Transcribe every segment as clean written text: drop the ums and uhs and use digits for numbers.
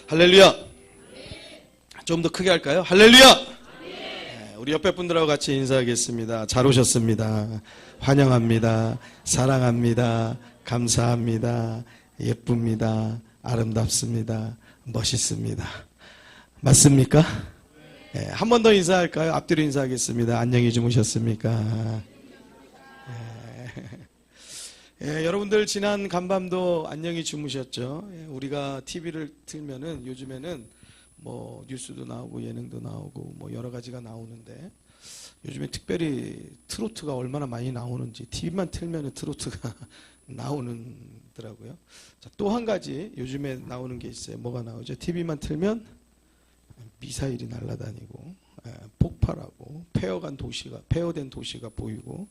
할렐루야. 좀 더 크게 할까요? 할렐루야. 우리 옆에 분들하고 같이 인사하겠습니다. 잘 오셨습니다. 환영합니다. 사랑합니다. 감사합니다. 예쁩니다. 아름답습니다. 멋있습니다. 맞습니까? 네, 한 번 더 인사할까요? 앞뒤로 인사하겠습니다. 안녕히 주무셨습니까? 여러분들 지난 간밤도 안녕히 주무셨죠? 우리가 TV를 틀면은 요즘에는 뭐 뉴스도 나오고 예능도 나오고 뭐 여러 가지가 나오는데 요즘에 특별히 트로트가 얼마나 많이 나오는지 TV만 틀면은 트로트가 나오는더라고요. 또 한 가지 요즘에 나오는 게 있어요. 뭐가 나오죠? TV만 틀면 미사일이 날아다니고 폭발하고 폐허된 도시가 보이고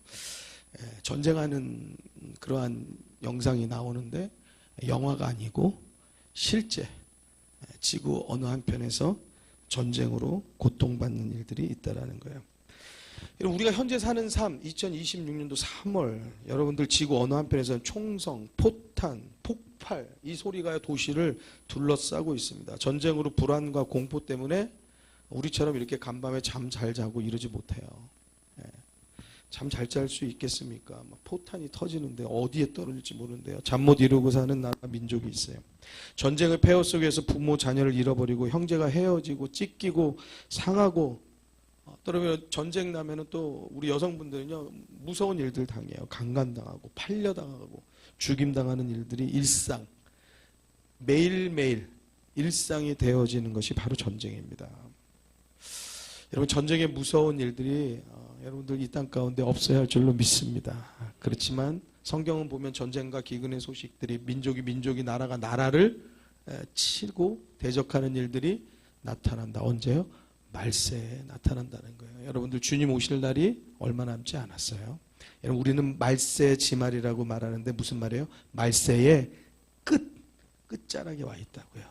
전쟁하는 그러한 영상이 나오는데 영화가 아니고 실제 지구 어느 한편에서 전쟁으로 고통받는 일들이 있다라는 거예요. 우리가 현재 사는 삶, 2026년도 3월 여러분들 지구 어느 한편에서는 총성, 포탄, 폭발 이 소리가 도시를 둘러싸고 있습니다. 전쟁으로 불안과 공포 때문에 우리처럼 이렇게 간밤에 잠 잘 자고 이러지 못해요. 잠 잘 잘 수 있겠습니까? 포탄이 터지는데 어디에 떨어질지 모르는데요. 잠 못 이루고 사는 나라 민족이 있어요. 전쟁의 폐허 속에서 부모 자녀를 잃어버리고 형제가 헤어지고 찢기고 상하고 그러면 전쟁 나면은 또 우리 여성분들은요 무서운 일들 당해요. 강간당하고 팔려당하고 죽임당하는 일들이 일상 매일매일 일상이 되어지는 것이 바로 전쟁입니다. 여러분 전쟁의 무서운 일들이 여러분들 이 땅 가운데 없어야 할 줄로 믿습니다. 그렇지만 성경은 보면 전쟁과 기근의 소식들이 민족이 나라가 나라를 치고 대적하는 일들이 나타난다. 언제요? 말세에 나타난다는 거예요. 여러분들 주님 오실 날이 얼마 남지 않았어요. 여러분 우리는 말세 지말이라고 말하는데 무슨 말이에요? 말세의 끝자락에 와 있다고요.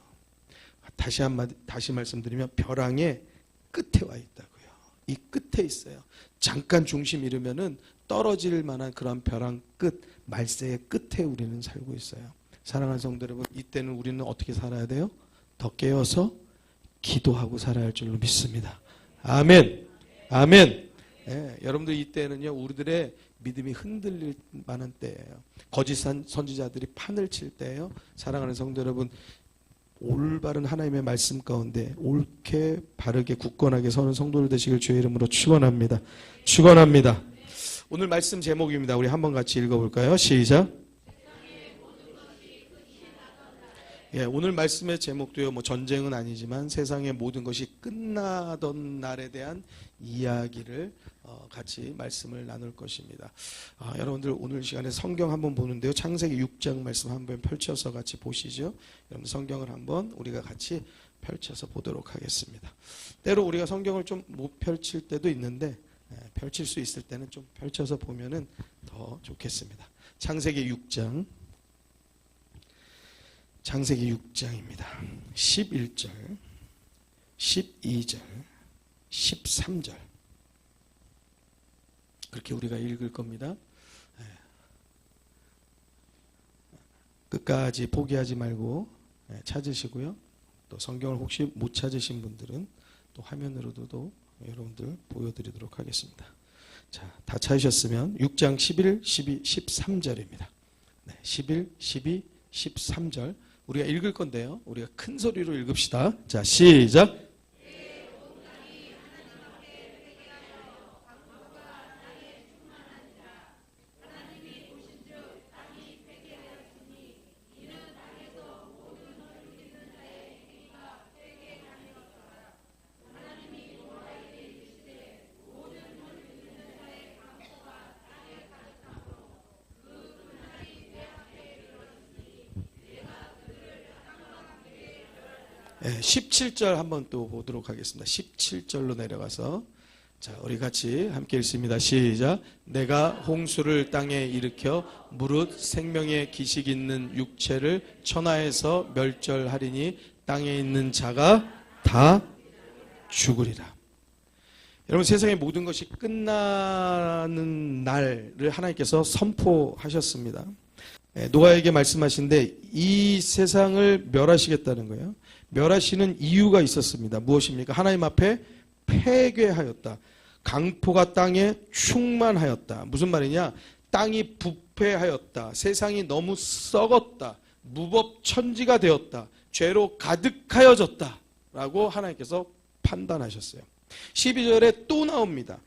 다시 말씀드리면 벼랑의 끝에 와 있다고요. 이 끝에 있어요. 잠깐 중심 잃으면은 떨어질 만한 그런 벼랑 끝, 말세의 끝에 우리는 살고 있어요. 사랑하는 성도 여러분, 이때는 우리는 어떻게 살아야 돼요? 더 깨어서 기도하고 살아야 할 줄로 믿습니다. 아멘. 아멘. 여러분들 이때는요, 우리들의 믿음이 흔들릴 만한 때예요. 거짓 선지자들이 판을 칠 때예요. 사랑하는 성도 여러분, 올바른 하나님의 말씀 가운데 옳게 바르게 굳건하게 서는 성도들 되시길 주의 이름으로 축원합니다. 축원합니다. 오늘 말씀 제목입니다. 우리 한번 같이 읽어볼까요? 시작. 오늘 말씀의 제목도요. 뭐 전쟁은 아니지만 세상의 모든 것이 끝나던 날에 대한 이야기를 같이 말씀을 나눌 것입니다. 여러분들 오늘 시간에 성경 한번 보는데요. 창세기 6장 말씀 한번 펼쳐서 같이 보시죠. 여러분 성경을 한번 우리가 같이 펼쳐서 보도록 하겠습니다. 때로 우리가 성경을 좀 못 펼칠 때도 있는데 펼칠 수 있을 때는 좀 펼쳐서 보면은 더 좋겠습니다. 창세기 6장. 창세기 6장입니다. 11절, 12절, 13절. 그렇게 우리가 읽을 겁니다. 끝까지 포기하지 말고 찾으시고요. 또 성경을 혹시 못 찾으신 분들은 또 화면으로도 여러분들 보여드리도록 하겠습니다. 자, 다 찾으셨으면 6장 11, 12, 13절입니다. 11, 12, 13절. 우리가 읽을 건데요. 우리가 큰 소리로 읽읍시다. 자, 시작. 네, 17절 한번 또 보도록 하겠습니다. 17절로 내려가서 자, 우리 같이 함께 읽습니다. 시작. 내가 홍수를 땅에 일으켜 무릇 생명의 기식 있는 육체를 천하에서 멸절하리니 땅에 있는 자가 다 죽으리라. 여러분 세상의 모든 것이 끝나는 날을 하나님께서 선포하셨습니다. 노아에게 말씀하신데 이 세상을 멸하시겠다는 거예요. 멸하시는 이유가 있었습니다. 무엇입니까? 하나님 앞에 패괴하였다. 강포가 땅에 충만하였다. 무슨 말이냐? 땅이 부패하였다. 세상이 너무 썩었다. 무법천지가 되었다. 죄로 가득하여졌다. 라고 하나님께서 판단하셨어요. 12절에 또 나옵니다.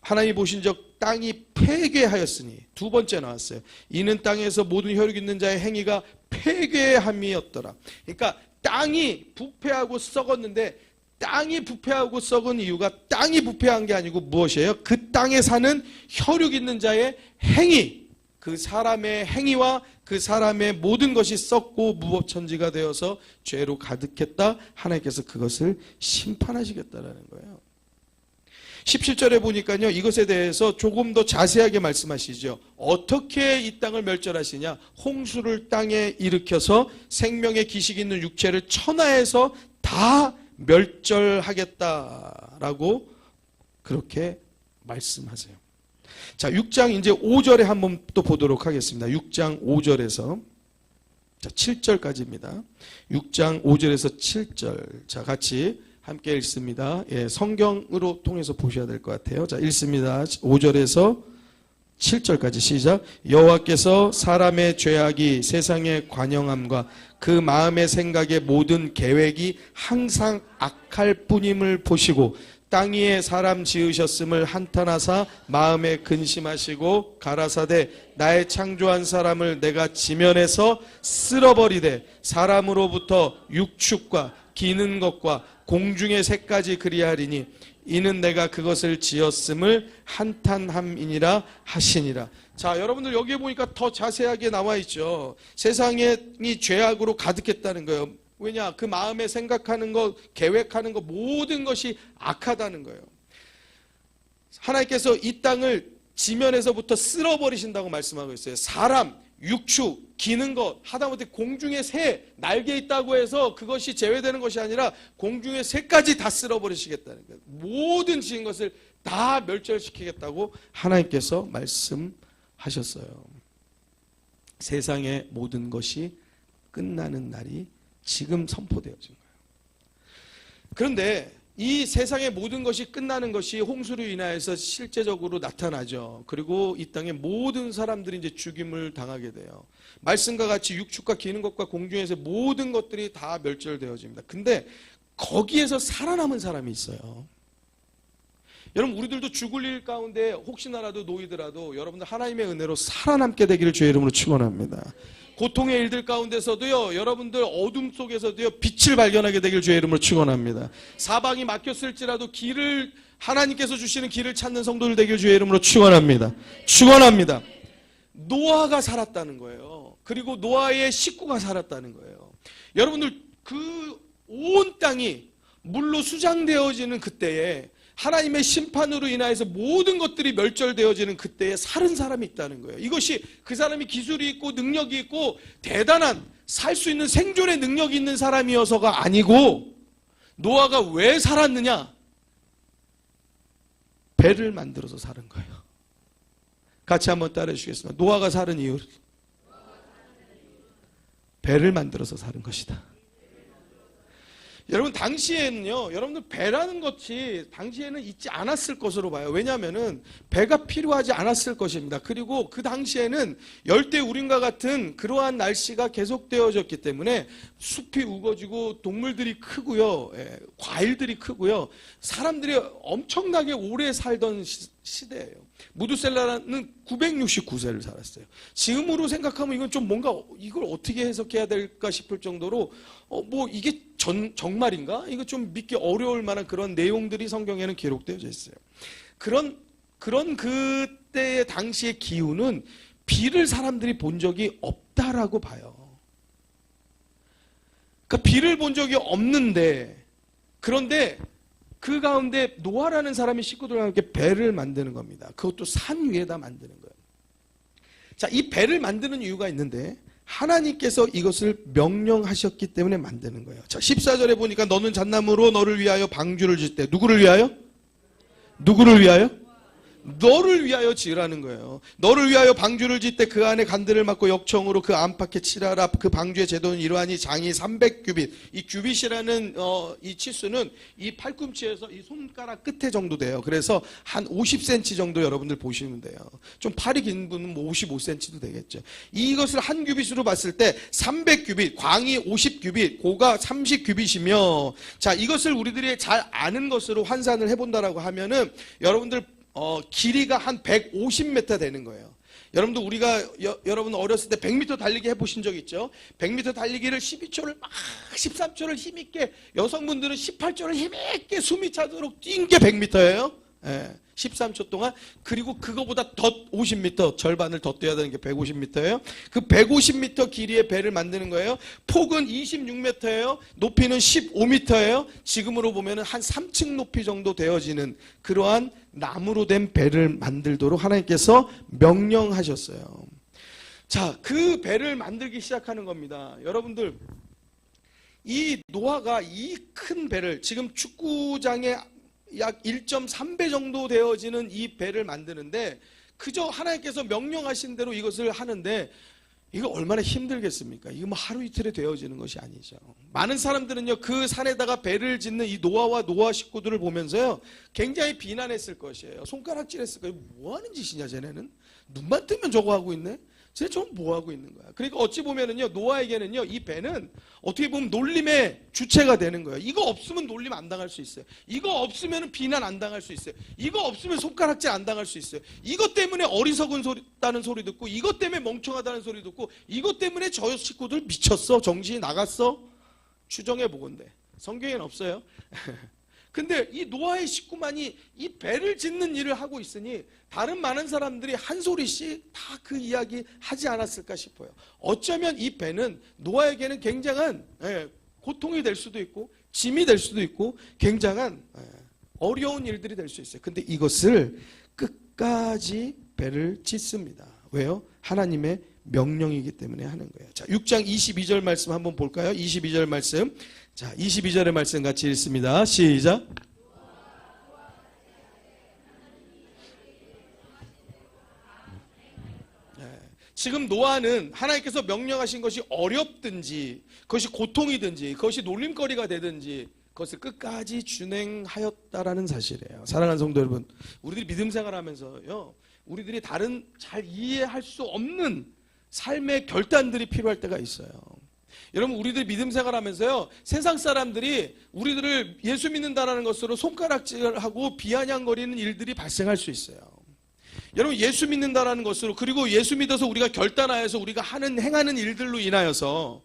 하나님이 보신 적 땅이 폐괴하였으니, 두 번째 나왔어요. 이는 땅에서 모든 혈육 있는 자의 행위가 폐괴함이었더라. 그러니까 땅이 부패하고 썩었는데, 땅이 부패하고 썩은 이유가 땅이 부패한 게 아니고 무엇이에요? 그 땅에 사는 혈육 있는 자의 행위, 그 사람의 행위와 그 사람의 모든 것이 썩고 무법천지가 되어서 죄로 가득했다. 하나님께서 그것을 심판하시겠다라는 거예요. 17절에 보니까요, 이것에 대해서 조금 더 자세하게 말씀하시죠. 어떻게 이 땅을 멸절하시냐? 홍수를 땅에 일으켜서 생명의 기식 있는 육체를 천하에서 다 멸절하겠다라고 그렇게 말씀하세요. 자, 6장 이제 5절에 한번 또 보도록 하겠습니다. 6장 5절에서 자, 7절까지입니다. 6장 5절에서 7절. 자, 같이 함께 읽습니다. 예, 성경으로 통해서 보셔야 될 것 같아요. 자, 읽습니다. 5절에서 7절까지 시작. 여호와께서 사람의 죄악이 세상의 관영함과 그 마음의 생각의 모든 계획이 항상 악할 뿐임을 보시고 땅 위에 사람 지으셨음을 한탄하사 마음에 근심하시고 가라사대 나의 창조한 사람을 내가 지면에서 쓸어버리되 사람으로부터 육축과 기는 것과 공중의 새까지 그리하리니 이는 내가 그것을 지었음을 한탄함이니라 하시니라. 자, 여러분들 여기에 보니까 더 자세하게 나와 있죠. 세상이 죄악으로 가득했다는 거예요. 왜냐? 그 마음에 생각하는 것, 계획하는 것 모든 것이 악하다는 거예요. 하나님께서 이 땅을 지면에서부터 쓸어버리신다고 말씀하고 있어요. 사람, 육축, 기는 것, 하다못해 공중의 새, 날개 있다고 해서 그것이 제외되는 것이 아니라 공중의 새까지 다 쓸어버리시겠다는 거예요. 모든 지은 것을 다 멸절시키겠다고 하나님께서 말씀하셨어요. 세상의 모든 것이 끝나는 날이 지금 선포되어진 거예요. 그런데 이 세상의 모든 것이 끝나는 것이 홍수로 인하여서 실제적으로 나타나죠. 그리고 이 땅의 모든 사람들이 이제 죽임을 당하게 돼요. 말씀과 같이 육축과 기는 것과 공중에서 모든 것들이 다 멸절되어집니다. 근데 거기에서 살아남은 사람이 있어요. 여러분, 우리들도 죽을 일 가운데 혹시나라도 놓이더라도 여러분들 하나님의 은혜로 살아남게 되기를 주의 이름으로 축원합니다. 고통의 일들 가운데서도요, 여러분들 어둠 속에서도요, 빛을 발견하게 되길 주의 이름으로 축원합니다. 사방이 막혔을지라도 길을, 하나님께서 주시는 길을 찾는 성도들 되길 주의 이름으로 축원합니다. 축원합니다. 노아가 살았다는 거예요. 그리고 노아의 식구가 살았다는 거예요. 여러분들 그 온 땅이 물로 수장되어지는 그때에 하나님의 심판으로 인하여서 모든 것들이 멸절되어지는 그때에 살은 사람이 있다는 거예요. 이것이 그 사람이 기술이 있고 능력이 있고 대단한 살 수 있는 생존의 능력이 있는 사람이어서가 아니고, 노아가 왜 살았느냐? 배를 만들어서 사는 거예요. 같이 한번 따라해 주시겠습니다. 노아가 살은 이유, 배를 만들어서 사는 것이다. 여러분, 당시에는요, 여러분들 배라는 것이 당시에는 있지 않았을 것으로 봐요. 왜냐하면은 배가 필요하지 않았을 것입니다. 그리고 그 당시에는 열대우림과 같은 그러한 날씨가 계속되어졌기 때문에 숲이 우거지고 동물들이 크고요, 과일들이 크고요, 사람들이 엄청나게 오래 살던 시대예요. 무두셀라는 969세를 살았어요. 지금으로 생각하면 이건 좀 뭔가 이걸 어떻게 해석해야 될까 싶을 정도로 뭐 이게 정말인가? 이거 좀 믿기 어려울 만한 그런 내용들이 성경에는 기록되어져 있어요. 그런 그때의 당시의 기후는 비를 사람들이 본 적이 없다라고 봐요. 그러니까 비를 본 적이 없는데, 그런데 그 가운데 노아라는 사람이 식구들과 함께 배를 만드는 겁니다. 그것도 산 위에다 만드는 거예요. 자, 이 배를 만드는 이유가 있는데 하나님께서 이것을 명령하셨기 때문에 만드는 거예요. 자, 14절에 보니까 너는 잣나무로 너를 위하여 방주를 짓되, 누구를 위하여? 누구를 위하여? 너를 위하여 지으라는 거예요. 너를 위하여 방주를 짓되 그 안에 간들을 막고 역청으로 그 안팎에 칠하라. 그 방주의 제도는 이러하니 장이 300규빗. 이 규빗이라는 이 치수는 이 팔꿈치에서 이 손가락 끝에 정도 돼요. 그래서 한 50cm 정도 여러분들 보시면 돼요. 좀 팔이 긴 분은 뭐 55cm도 되겠죠. 이것을 한 규빗으로 봤을 때 300규빗, 광이 50규빗, 고가 30규빗이며, 자, 이것을 우리들이 잘 아는 것으로 환산을 해본다라고 하면은 여러분들 길이가 한 150m 되는 거예요. 여러분들 우리가 여러분 어렸을 때 100m 달리기 해보신 적 있죠? 100m 달리기를 12초를 막 13초를 힘있게, 여성분들은 18초를 힘있게 숨이 차도록 뛴 게 100m예요. 예, 13초 동안. 그리고 그거보다 더 50m, 절반을 더 뛰어야 되는 게 150m예요. 그 150m 길이의 배를 만드는 거예요. 폭은 26m예요. 높이는 15m예요. 지금으로 보면 한 3층 높이 정도 되어지는 그러한 나무로 된 배를 만들도록 하나님께서 명령하셨어요. 자, 그 배를 만들기 시작하는 겁니다. 여러분들, 이 노아가 이 큰 배를, 지금 축구장에 약 1.3배 정도 되어지는 이 배를 만드는데, 그저 하나님께서 명령하신 대로 이것을 하는데 이거 얼마나 힘들겠습니까? 이거 뭐 하루 이틀에 되어지는 것이 아니죠. 많은 사람들은요, 그 산에다가 배를 짓는 이 노아와 노아 식구들을 보면서요, 굉장히 비난했을 것이에요. 손가락질했을 거예요. 뭐 하는 짓이냐 쟤네는? 눈만 뜨면 저거 하고 있네? 쟤네 저건 뭐 하고 있는 거야? 그러니까 어찌 보면은요, 노아에게는요, 이 배는 어떻게 보면 놀림의 주체가 되는 거예요. 이거 없으면 놀림 안 당할 수 있어요. 이거 없으면 비난 안 당할 수 있어요. 이거 없으면 손가락질 안 당할 수 있어요. 이것 때문에 어리석은 다는 소리 듣고, 이것 때문에 멍청하다는 소리 듣고, 이것 때문에 저 식구들 미쳤어, 정신이 나갔어, 추정해 보건대. 성경에는 없어요. 근데 이 노아의 식구만이 이 배를 짓는 일을 하고 있으니 다른 많은 사람들이 한 소리씩 다 그 이야기 하지 않았을까 싶어요. 어쩌면 이 배는 노아에게는 굉장한 고통이 될 수도 있고 짐이 될 수도 있고 굉장한 어려운 일들이 될 수 있어요. 근데 이것을 끝까지 배를 짓습니다. 왜요? 하나님의 명령이기 때문에 하는 거예요. 자, 6장 22절 말씀 한번 볼까요? 22절 말씀. 자, 22절의 말씀 같이 읽습니다. 시작. 지금 노아는 하나님께서 명령하신 것이 어렵든지, 그것이 고통이든지, 그것이 놀림거리가 되든지 그것을 끝까지 준행하였다라는 사실이에요. 사랑하는 성도 여러분, 우리들이 믿음 생활하면서요, 우리들이 다른 잘 이해할 수 없는 삶의 결단들이 필요할 때가 있어요. 여러분, 우리들 믿음 생활하면서요, 세상 사람들이 우리들을 예수 믿는다라는 것으로 손가락질하고 비아냥거리는 일들이 발생할 수 있어요. 여러분, 예수 믿는다라는 것으로, 그리고 예수 믿어서 우리가 결단하여서 우리가 행하는 일들로 인하여서,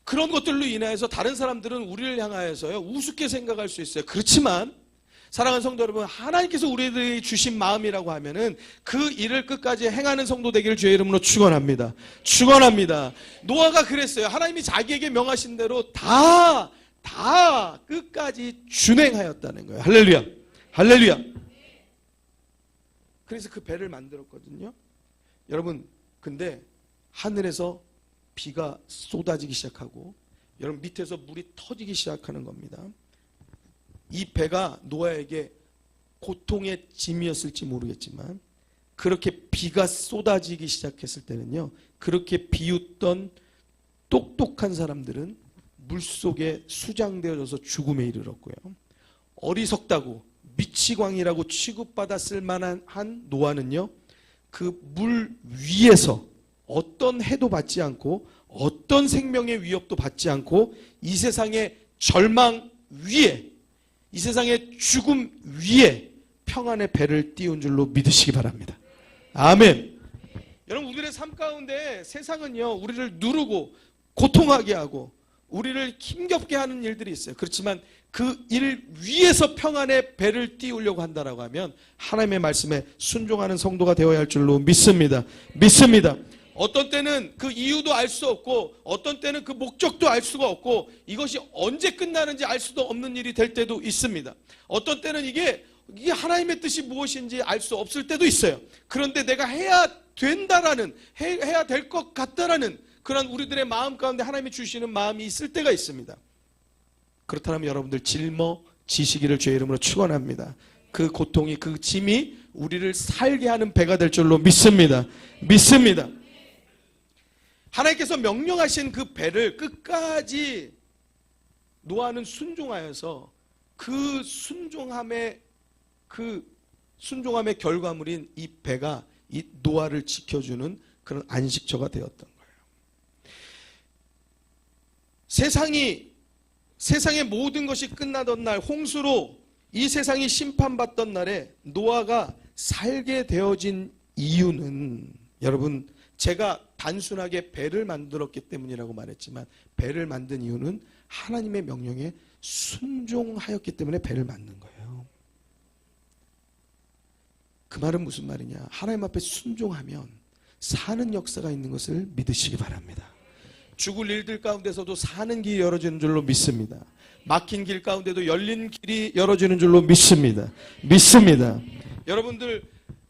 그런 것들로 인하여서 다른 사람들은 우리를 향하여서요 우습게 생각할 수 있어요. 그렇지만 사랑하는 성도 여러분, 하나님께서 우리들이 주신 마음이라고 하면은 그 일을 끝까지 행하는 성도 되기를 주의 이름으로 축원합니다. 축원합니다. 노아가 그랬어요. 하나님이 자기에게 명하신 대로 다 끝까지 준행하였다는 거예요. 할렐루야. 할렐루야. 그래서 그 배를 만들었거든요. 여러분, 근데 하늘에서 비가 쏟아지기 시작하고 여러분 밑에서 물이 터지기 시작하는 겁니다. 이 배가 노아에게 고통의 짐이었을지 모르겠지만 그렇게 비가 쏟아지기 시작했을 때는요, 그렇게 비웃던 똑똑한 사람들은 물속에 수장되어져서 죽음에 이르렀고요, 어리석다고 미치광이라고 취급받았을 만한 노아는요, 그 물 위에서 어떤 해도 받지 않고 어떤 생명의 위협도 받지 않고 이 세상의 절망 위에, 이 세상의 죽음 위에 평안의 배를 띄운 줄로 믿으시기 바랍니다. 아멘. 여러분, 우리의 삶 가운데 세상은요, 우리를 누르고 고통하게 하고 우리를 힘겹게 하는 일들이 있어요. 그렇지만 그 일 위에서 평안의 배를 띄우려고 한다라고 하면 하나님의 말씀에 순종하는 성도가 되어야 할 줄로 믿습니다. 믿습니다. 어떤 때는 그 이유도 알 수 없고 어떤 때는 그 목적도 알 수가 없고 이것이 언제 끝나는지 알 수도 없는 일이 될 때도 있습니다. 어떤 때는 이게 하나님의 뜻이 무엇인지 알 수 없을 때도 있어요. 그런데 내가 해야 된다라는, 해야 될 것 같다라는 그런 우리들의 마음 가운데 하나님이 주시는 마음이 있을 때가 있습니다. 그렇다면 여러분들 짊어지시기를 주의 이름으로 축원합니다. 그 고통이, 그 짐이 우리를 살게 하는 배가 될 줄로 믿습니다. 믿습니다. 하나님께서 명령하신 그 배를 끝까지 노아는 순종하여서 그 순종함의 결과물인 이 배가 이 노아를 지켜주는 그런 안식처가 되었던 거예요. 세상의 모든 것이 끝나던 날, 홍수로 이 세상이 심판받던 날에 노아가 살게 되어진 이유는, 여러분, 제가 단순하게 배를 만들었기 때문이라고 말했지만 배를 만든 이유는 하나님의 명령에 순종하였기 때문에 배를 만든 거예요. 그 말은 무슨 말이냐? 하나님 앞에 순종하면 사는 역사가 있는 것을 믿으시기 바랍니다. 죽을 일들 가운데서도 사는 길이 열어지는 줄로 믿습니다. 막힌 길 가운데도 열린 길이 열어지는 줄로 믿습니다. 믿습니다. 여러분들,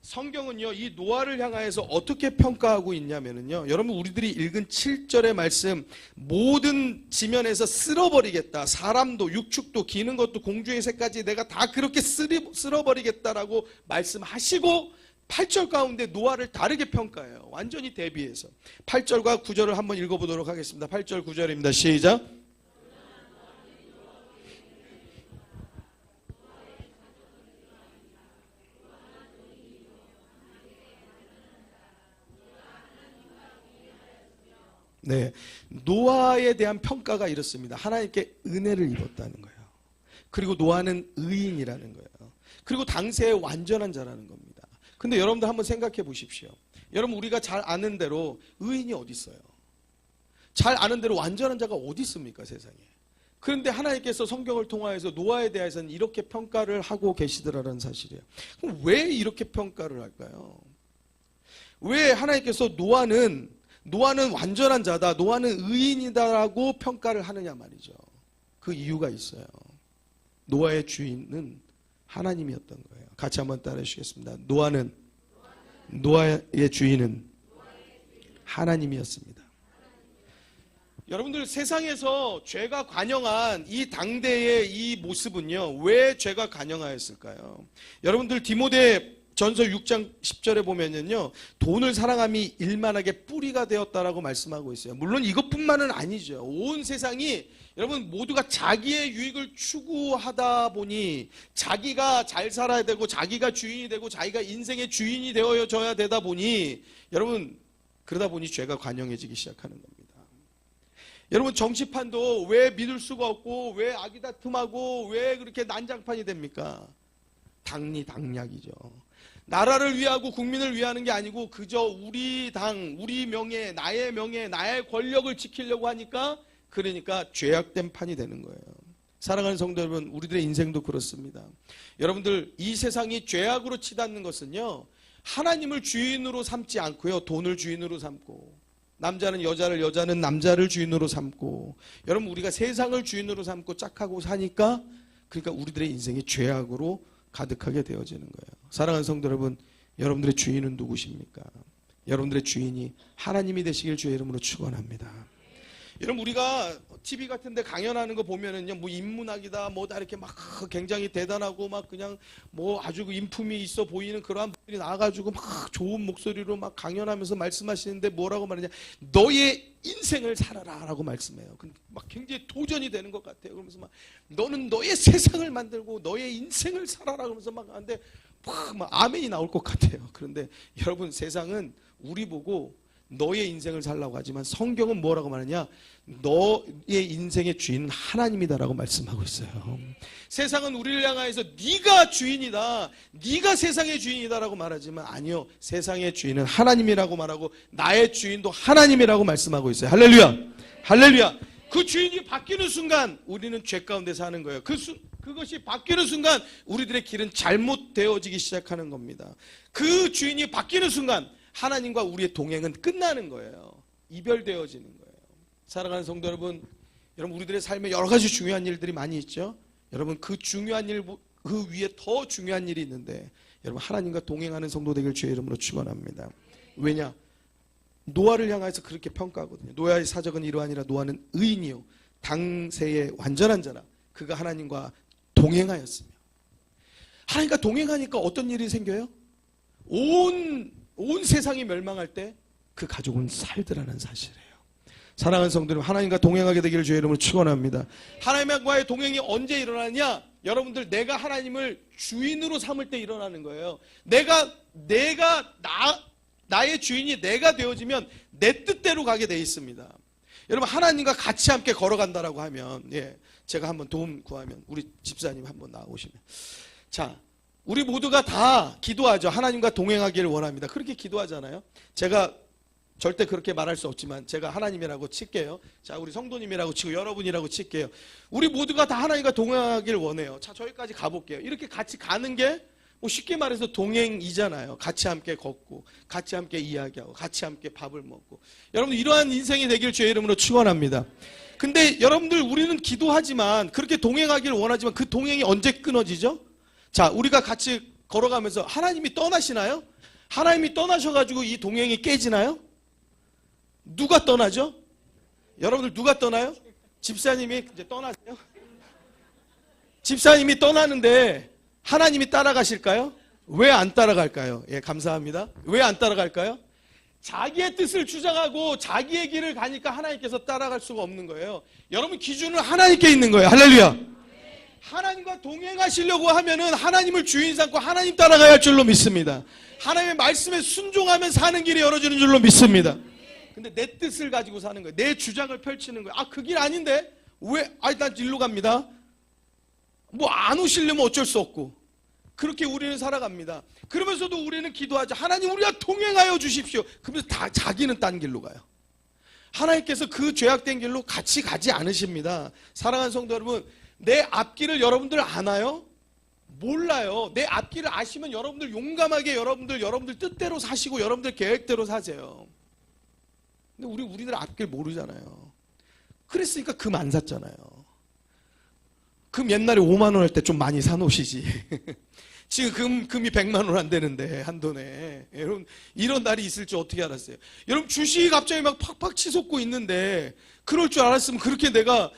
성경은요, 이 노아를 향하여서 어떻게 평가하고 있냐면요, 여러분, 우리들이 읽은 7절의 말씀, 모든 지면에서 쓸어버리겠다. 사람도 육축도 기는 것도 공중의 새까지 내가 다 그렇게 쓸어버리겠다라고 말씀하시고 8절 가운데 노아를 다르게 평가해요. 완전히 대비해서. 8절과 9절을 한번 읽어보도록 하겠습니다. 8절 9절입니다. 시작. 네, 노아에 대한 평가가 이렇습니다. 하나님께 은혜를 입었다는 거예요. 그리고 노아는 의인이라는 거예요. 그리고 당세의 완전한 자라는 겁니다. 근데 여러분들 한번 생각해 보십시오. 여러분, 우리가 잘 아는 대로 의인이 어디 있어요? 잘 아는 대로 완전한 자가 어디 있습니까, 세상에? 그런데 하나님께서 성경을 통하여서 노아에 대해서는 이렇게 평가를 하고 계시더라는 사실이에요. 그럼 왜 이렇게 평가를 할까요? 왜 하나님께서 노아는 완전한 자다, 노아는 의인이다라고 평가를 하느냐 말이죠. 그 이유가 있어요. 노아의 주인은 하나님이었던 거예요. 같이 한번 따라해 주시겠습니다. 노아의 주인은 하나님이었습니다. 여러분들, 세상에서 죄가 관영한 이 당대의 이 모습은요, 왜 죄가 관영하였을까요? 여러분들, 디모데 전서 6장 10절에 보면요, 돈을 사랑함이 일만하게 뿌리가 되었다라고 말씀하고 있어요. 물론 이것뿐만은 아니죠. 온 세상이, 여러분, 모두가 자기의 유익을 추구하다 보니 자기가 잘 살아야 되고 자기가 주인이 되고 자기가 인생의 주인이 되어져야 되다 보니, 여러분, 그러다 보니 죄가 관영해지기 시작하는 겁니다. 여러분, 정치판도 왜 믿을 수가 없고 왜 아기다툼하고 왜 그렇게 난장판이 됩니까? 당리당략이죠. 나라를 위하고 국민을 위하는 게 아니고 그저 우리 당, 우리 명예, 나의 권력을 지키려고 하니까, 그러니까 죄악된 판이 되는 거예요. 사랑하는 성도 여러분, 우리들의 인생도 그렇습니다. 여러분들, 이 세상이 죄악으로 치닫는 것은요, 하나님을 주인으로 삼지 않고요, 돈을 주인으로 삼고, 남자는 여자를, 여자는 남자를 주인으로 삼고, 여러분, 우리가 세상을 주인으로 삼고 짝하고 사니까, 그러니까 우리들의 인생이 죄악으로 가득하게 되어지는 거예요. 사랑하는 성도 여러분, 여러분들의 주인은 누구십니까? 여러분들의 주인이 하나님이 되시길 주의 이름으로 축원합니다. 여러분, 우리가 TV 같은 데 강연하는 거 보면은요, 뭐 인문학이다, 뭐다 이렇게 막 굉장히 대단하고 막 그냥 뭐 아주 인품이 있어 보이는 그러한 분들이 나와가지고 막 좋은 목소리로 막 강연하면서 말씀하시는데 뭐라고 말하냐, 너의 인생을 살아라 라고 말씀해요. 막 굉장히 도전이 되는 것 같아요. 그러면서 막 너는 너의 세상을 만들고 너의 인생을 살아라 그러면서 막 하는데 막 아멘이 나올 것 같아요. 그런데 여러분, 세상은 우리 보고 너의 인생을 살라고 하지만 성경은 뭐라고 말하냐, 너의 인생의 주인은 하나님이다라고 말씀하고 있어요. 세상은 우리를 향하여서 네가 주인이다, 네가 세상의 주인이다라고 말하지만 아니요, 세상의 주인은 하나님이라고 말하고 나의 주인도 하나님이라고 말씀하고 있어요. 할렐루야, 할렐루야. 그 주인이 바뀌는 순간 우리는 죄 가운데 사는 거예요. 그것이 바뀌는 순간 우리들의 길은 잘못되어지기 시작하는 겁니다. 그 주인이 바뀌는 순간 하나님과 우리의 동행은 끝나는 거예요. 이별되어지는 거예요. 사랑하는 성도 여러분, 우리들의 삶에 여러 가지 중요한 일들이 많이 있죠. 여러분, 그 중요한 일, 그 위에 더 중요한 일이 있는데, 여러분, 하나님과 동행하는 성도 되길 주의 이름으로 축원합니다. 왜냐? 노아를 향해서 그렇게 평가하거든요. 노아의 사적은 이러하니라. 노아는 의인이요 당세의 완전한 자라. 그가 하나님과 동행하였으며. 하나님과 동행하니까 어떤 일이 생겨요? 온 세상이 멸망할 때 그 가족은 살더라는 사실이에요. 사랑하는 성도님, 하나님과 동행하게 되기를 주의 이름으로 축원합니다. 하나님과의 동행이 언제 일어나냐? 여러분들, 내가 하나님을 주인으로 삼을 때 일어나는 거예요. 나의 주인이 내가 되어지면 내 뜻대로 가게 돼 있습니다. 여러분, 하나님과 같이 함께 걸어간다라고 하면, 제가 한번 도움 구하면 우리 집사님 한번 나오시면, 자, 우리 모두가 다 기도하죠. 하나님과 동행하기를 원합니다. 그렇게 기도하잖아요. 제가 절대 그렇게 말할 수 없지만 제가 하나님이라고 칠게요. 자, 우리 성도님이라고 치고 여러분이라고 칠게요. 우리 모두가 다 하나님과 동행하기를 원해요. 자, 저기까지 가볼게요. 이렇게 같이 가는 게 뭐 쉽게 말해서 동행이잖아요. 같이 함께 걷고, 같이 함께 이야기하고, 같이 함께 밥을 먹고. 여러분, 이러한 인생이 되길 주의 이름으로 축원합니다. 근데 여러분들, 우리는 기도하지만, 그렇게 동행하기를 원하지만 그 동행이 언제 끊어지죠? 자, 우리가 같이 걸어가면서 하나님이 떠나시나요? 하나님이 떠나셔가지고 이 동행이 깨지나요? 누가 떠나죠? 여러분들, 누가 떠나요? 집사님이 이제 떠나세요? 집사님이 떠나는데 하나님이 따라가실까요? 왜 안 따라갈까요? 감사합니다. 왜 안 따라갈까요? 자기의 뜻을 주장하고 자기의 길을 가니까 하나님께서 따라갈 수가 없는 거예요. 여러분, 기준은 하나님께 있는 거예요. 할렐루야. 하나님과 동행하시려고 하면은 하나님을 주인 삼고 하나님 따라가야 할 줄로 믿습니다. 하나님의 말씀에 순종하면 사는 길이 열어지는 줄로 믿습니다. 근데 내 뜻을 가지고 사는 거예요. 내 주장을 펼치는 거예요. 그 길 아닌데? 난 일로 갑니다. 뭐 안 오시려면 어쩔 수 없고. 그렇게 우리는 살아갑니다. 그러면서도 우리는 기도하죠. 하나님, 우리와 동행하여 주십시오. 그러면서 다 자기는 딴 길로 가요. 하나님께서 그 죄악된 길로 같이 가지 않으십니다. 사랑하는 성도 여러분, 내 앞길을 여러분들 아나요? 몰라요. 내 앞길을 아시면 여러분들 용감하게 여러분들 뜻대로 사시고 여러분들 계획대로 사세요. 근데 우리들 앞길 모르잖아요. 그랬으니까 금 안 샀잖아요. 금 옛날에 5만 원 할 때 좀 많이 사놓으시지. 지금 금이 100만 원 안 되는데, 한돈에. 여러분, 이런 날이 있을 줄 어떻게 알았어요? 여러분, 주식이 갑자기 막 팍팍 치솟고 있는데, 그럴 줄 알았으면 그렇게 내가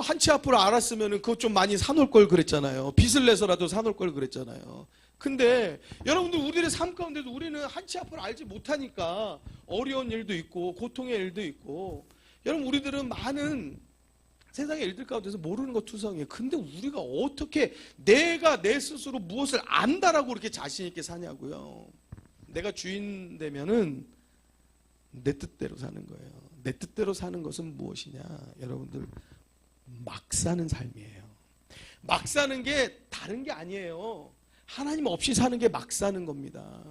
한 치 앞으로 알았으면 그거 좀 많이 사놓을 걸 그랬잖아요. 빚을 내서라도 사놓을 걸 그랬잖아요. 근데 여러분들, 우리의 삶 가운데도 우리는 한 치 앞으로 알지 못하니까 어려운 일도 있고 고통의 일도 있고, 여러분, 우리들은 많은 세상의 일들 가운데서 모르는 것 투성이에요. 근데 우리가 어떻게 내가 내 스스로 무엇을 안다라고 그렇게 자신 있게 사냐고요. 내가 주인 되면은 내 뜻대로 사는 거예요. 내 뜻대로 사는 것은 무엇이냐? 여러분들, 막 사는 삶이에요. 막 사는 게 다른 게 아니에요. 하나님 없이 사는 게 막 사는 겁니다.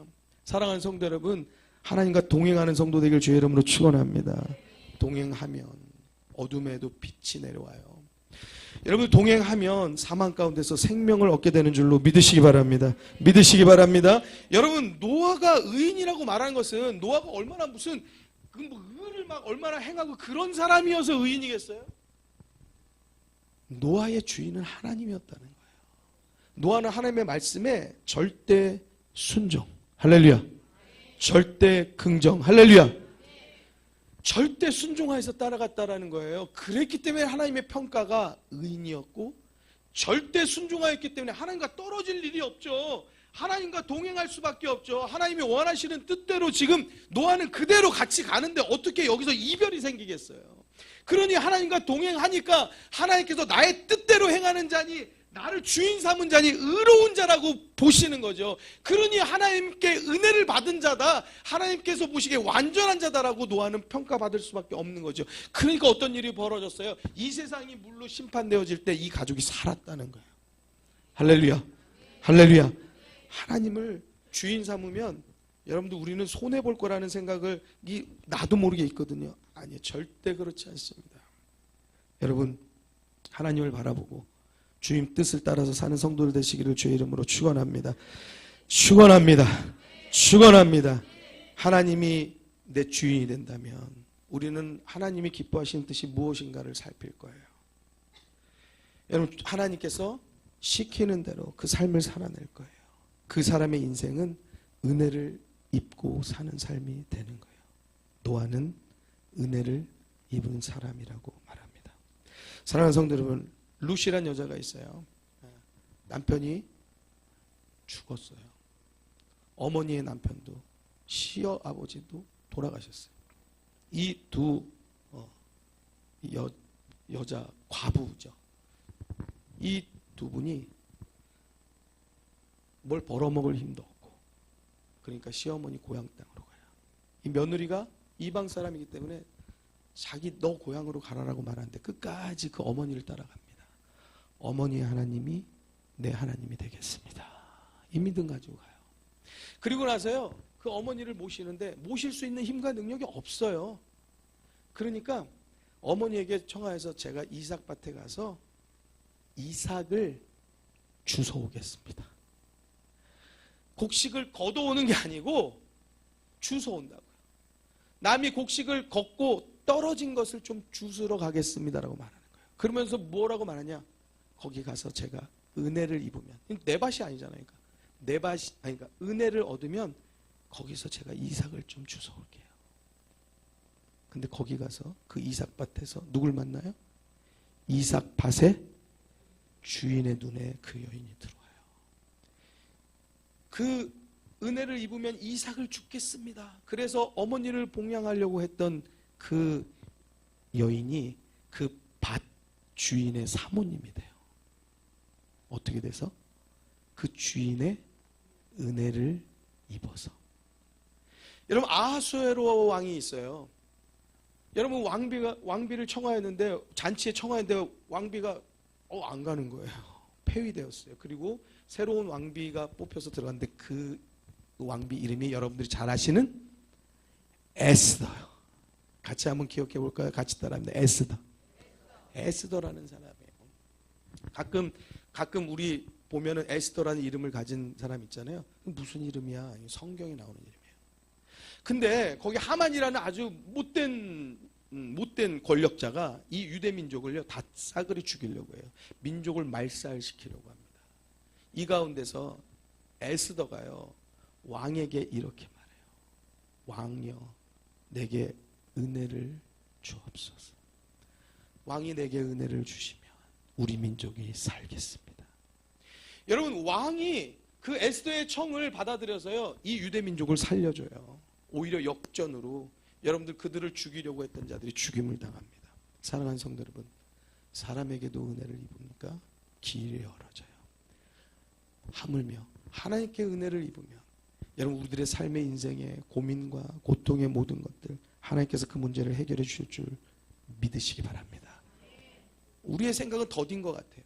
사랑하는 성도 여러분, 하나님과 동행하는 성도 되길 주의 이름으로 축원합니다. 동행하면 어둠에도 빛이 내려와요. 여러분, 동행하면 사망 가운데서 생명을 얻게 되는 줄로 믿으시기 바랍니다. 믿으시기 바랍니다. 여러분, 노아가 의인이라고 말한 것은 노아가 얼마나 무슨 의를 막 얼마나 행하고 그런 사람이어서 의인이겠어요? 노아의 주인은 하나님이었다는 거예요. 노아는 하나님의 말씀에 절대 순종, 할렐루야. 절대 긍정, 할렐루야. 절대 순종하여서 따라갔다라는 거예요. 그랬기 때문에 하나님의 평가가 의인이었고, 절대 순종하였기 때문에 하나님과 떨어질 일이 없죠. 하나님과 동행할 수밖에 없죠. 하나님이 원하시는 뜻대로 지금 노아는 그대로 같이 가는데 어떻게 여기서 이별이 생기겠어요? 그러니 하나님과 동행하니까 하나님께서 나의 뜻대로 행하는 자니, 나를 주인 삼은 자니 의로운 자라고 보시는 거죠. 그러니 하나님께 은혜를 받은 자다, 하나님께서 보시기에 완전한 자다라고 노아는 평가받을 수밖에 없는 거죠. 그러니까 어떤 일이 벌어졌어요? 이 세상이 물로 심판되어질 때 이 가족이 살았다는 거예요. 할렐루야. 할렐루야. 하나님을 주인 삼으면 여러분들, 우리는 손해볼 거라는 생각을 나도 모르게 있거든요. 아니요, 절대 그렇지 않습니다. 여러분, 하나님을 바라보고 주님 뜻을 따라서 사는 성도들 되시기를 주의 이름으로 축원합니다. 축원합니다. 축원합니다. 하나님이 내 주인이 된다면 우리는 하나님이 기뻐하시는 뜻이 무엇인가를 살필 거예요. 여러분, 하나님께서 시키는 대로 그 삶을 살아낼 거예요. 그 사람의 인생은 은혜를 입고 사는 삶이 되는 거예요. 노아는 은혜를 입은 사람이라고 말합니다. 사랑하는 성도 여러분, 루시란 여자가 있어요. 남편이 죽었어요. 어머니의 남편도 시아버지도 돌아가셨어요. 이 두 여자 과부죠. 이 두 분이 뭘 벌어먹을 힘도 없고, 그러니까 시어머니 고향 땅으로 가요. 이 며느리가 이방 사람이기 때문에 자기 너 고향으로 가라라고 말하는데 끝까지 그 어머니를 따라갑니다. 어머니의 하나님이 내 하나님이 되겠습니다. 이 믿음 가지고 가요. 그리고 나서요, 그 어머니를 모시는데 모실 수 있는 힘과 능력이 없어요. 그러니까 어머니에게 청하여서 제가 이삭밭에 가서 이삭을 주워오겠습니다. 곡식을 걷어오는 게 아니고 주워온다고요. 남이 곡식을 걷고 떨어진 것을 좀 주스러 가겠습니다라고 말하는 거예요. 그러면서 뭐라고 말하냐? 거기 가서 제가 은혜를 입으면, 내 밭이 아니잖아요. 그러니까 내 밭이 아니니까 은혜를 얻으면 거기서 제가 이삭을 좀 주워올게요. 근데 거기 가서 그 이삭밭에서 누굴 만나요? 이삭밭의 주인의 눈에 그 여인이 들어와요. 그 은혜를 입으면 이삭을 주겠습니다. 그래서 어머니를 봉양하려고 했던 그 여인이 그 밭 주인의 사모님이 돼요. 어떻게 돼서? 그 주인의 은혜를 입어서. 여러분, 아하수에로 왕이 있어요. 여러분, 왕비를 청하였는데, 잔치에 청하였는데 왕비가 안 가는 거예요. 폐위되었어요. 그리고 새로운 왕비가 뽑혀서 들어갔는데 그 왕비 이름이 여러분들이 잘 아시는 에스더요. 같이 한번 기억해 볼까요? 같이 따라합니다. 에스더. 에스더라는 사람이에요. 가끔 우리 보면은 에스더라는 이름을 가진 사람 있잖아요. 무슨 이름이야? 성경에 나오는 이름이에요. 근데 거기 하만이라는 아주 못된 권력자가 이 유대 민족을요 다 싸그리 죽이려고 해요. 민족을 말살시키려고 합니다. 이 가운데서 에스더가요 왕에게 이렇게 말해요. 왕이여, 내게 은혜를 주옵소서. 왕이 내게 은혜를 주시면 우리 민족이 살겠습니다. 여러분, 왕이 그 에스더의 청을 받아들여서요 이 유대 민족을 살려줘요. 오히려 역전으로 여러분들 그들을 죽이려고 했던 자들이 죽임을 당합니다. 사랑하는 성도 여러분, 사람에게도 은혜를 입으니까 길이 열어져요. 하물며 하나님께 은혜를 입으면 여러분 우리들의 삶의 인생의 고민과 고통의 모든 것들 하나님께서 그 문제를 해결해 주실 줄 믿으시기 바랍니다. 우리의 생각은 더딘 것 같아요.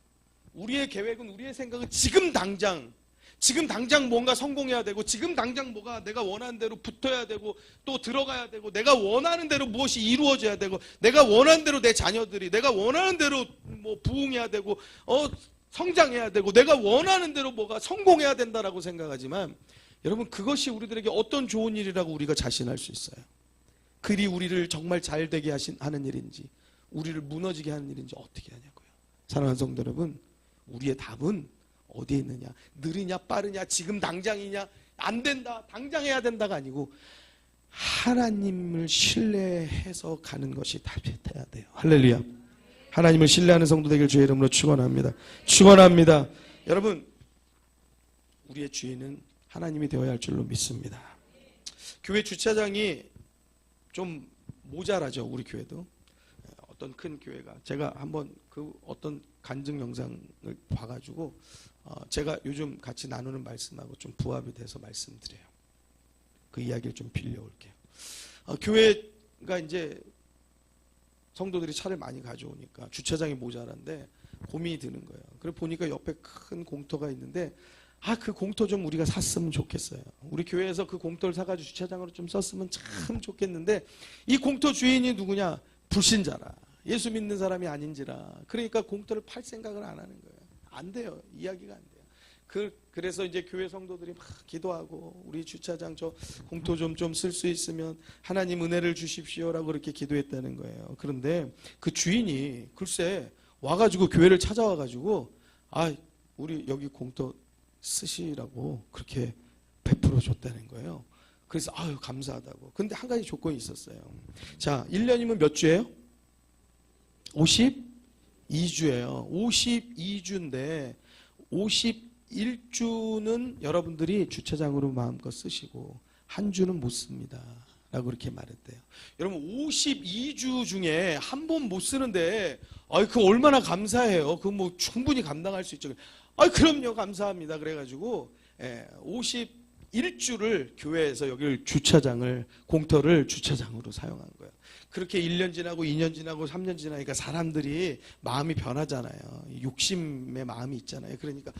우리의 계획은, 우리의 생각은 지금 당장 뭔가 성공해야 되고, 지금 당장 뭐가 내가 원하는 대로 붙어야 되고, 또 들어가야 되고, 내가 원하는 대로 무엇이 이루어져야 되고, 내가 원하는 대로 내 자녀들이, 내가 원하는 대로 뭐 부흥해야 되고, 성장해야 되고, 내가 원하는 대로 뭐가 성공해야 된다라고 생각하지만, 여러분, 그것이 우리들에게 어떤 좋은 일이라고 우리가 자신할 수 있어요. 그리 우리를 정말 잘 되게 하는 일인지, 우리를 무너지게 하는 일인지 어떻게 하냐고요. 사랑하는 성도 여러분, 우리의 답은 어디에 있느냐? 느리냐 빠르냐, 지금 당장이냐, 안 된다, 당장 해야 된다가 아니고 하나님을 신뢰해서 가는 것이 답이어야 돼요. 할렐루야. 하나님을 신뢰하는 성도 되길 주의 이름으로 축원합니다. 축원합니다. 여러분, 우리의 주인은 하나님이 되어야 할 줄로 믿습니다. 교회 주차장이 좀 모자라죠. 우리 교회도. 어떤 큰 교회가, 제가 한번 그 어떤 간증 영상을 봐가지고 제가 요즘 같이 나누는 말씀하고 좀 부합이 돼서 말씀드려요. 그 이야기를 좀 빌려올게요. 교회가 이제 성도들이 차를 많이 가져오니까 주차장이 모자란데 고민이 드는 거예요. 그래 보니까 옆에 큰 공터가 있는데 그 공터 좀 우리가 샀으면 좋겠어요. 우리 교회에서 그 공터를 사가지고 주차장으로 좀 썼으면 참 좋겠는데, 이 공터 주인이 누구냐? 불신자라, 예수 믿는 사람이 아닌지라, 그러니까 공터를 팔 생각을 안 하는 거예요. 안 돼요. 이야기가 안 돼요. 그래서 이제 교회 성도들이 막 기도하고, 우리 주차장 저 공터 좀 쓸 수 있으면 하나님 은혜를 주십시오라고 그렇게 기도했다는 거예요. 그런데 그 주인이 글쎄 와가지고 교회를 찾아와가지고 우리 여기 공터 쓰시라고 그렇게 베풀어 줬다는 거예요. 그래서 감사하다고. 근데 한 가지 조건이 있었어요. 자, 1년이면 몇 주예요? 52주예요. 52주인데 51주는 여러분들이 주차장으로 마음껏 쓰시고 한 주는 못 씁니다 라고 그렇게 말했대요. 여러분 52주 중에 한 번 못 쓰는데 그 얼마나 감사해요. 그거 뭐 충분히 감당할 수 있죠. 그럼요, 감사합니다. 그래가지고 51주를 교회에서 여기를 주차장을, 공터를 주차장으로 사용한 거예요. 그렇게 1년 지나고 2년 지나고 3년 지나니까 사람들이 마음이 변하잖아요. 욕심의 마음이 있잖아요. 그러니까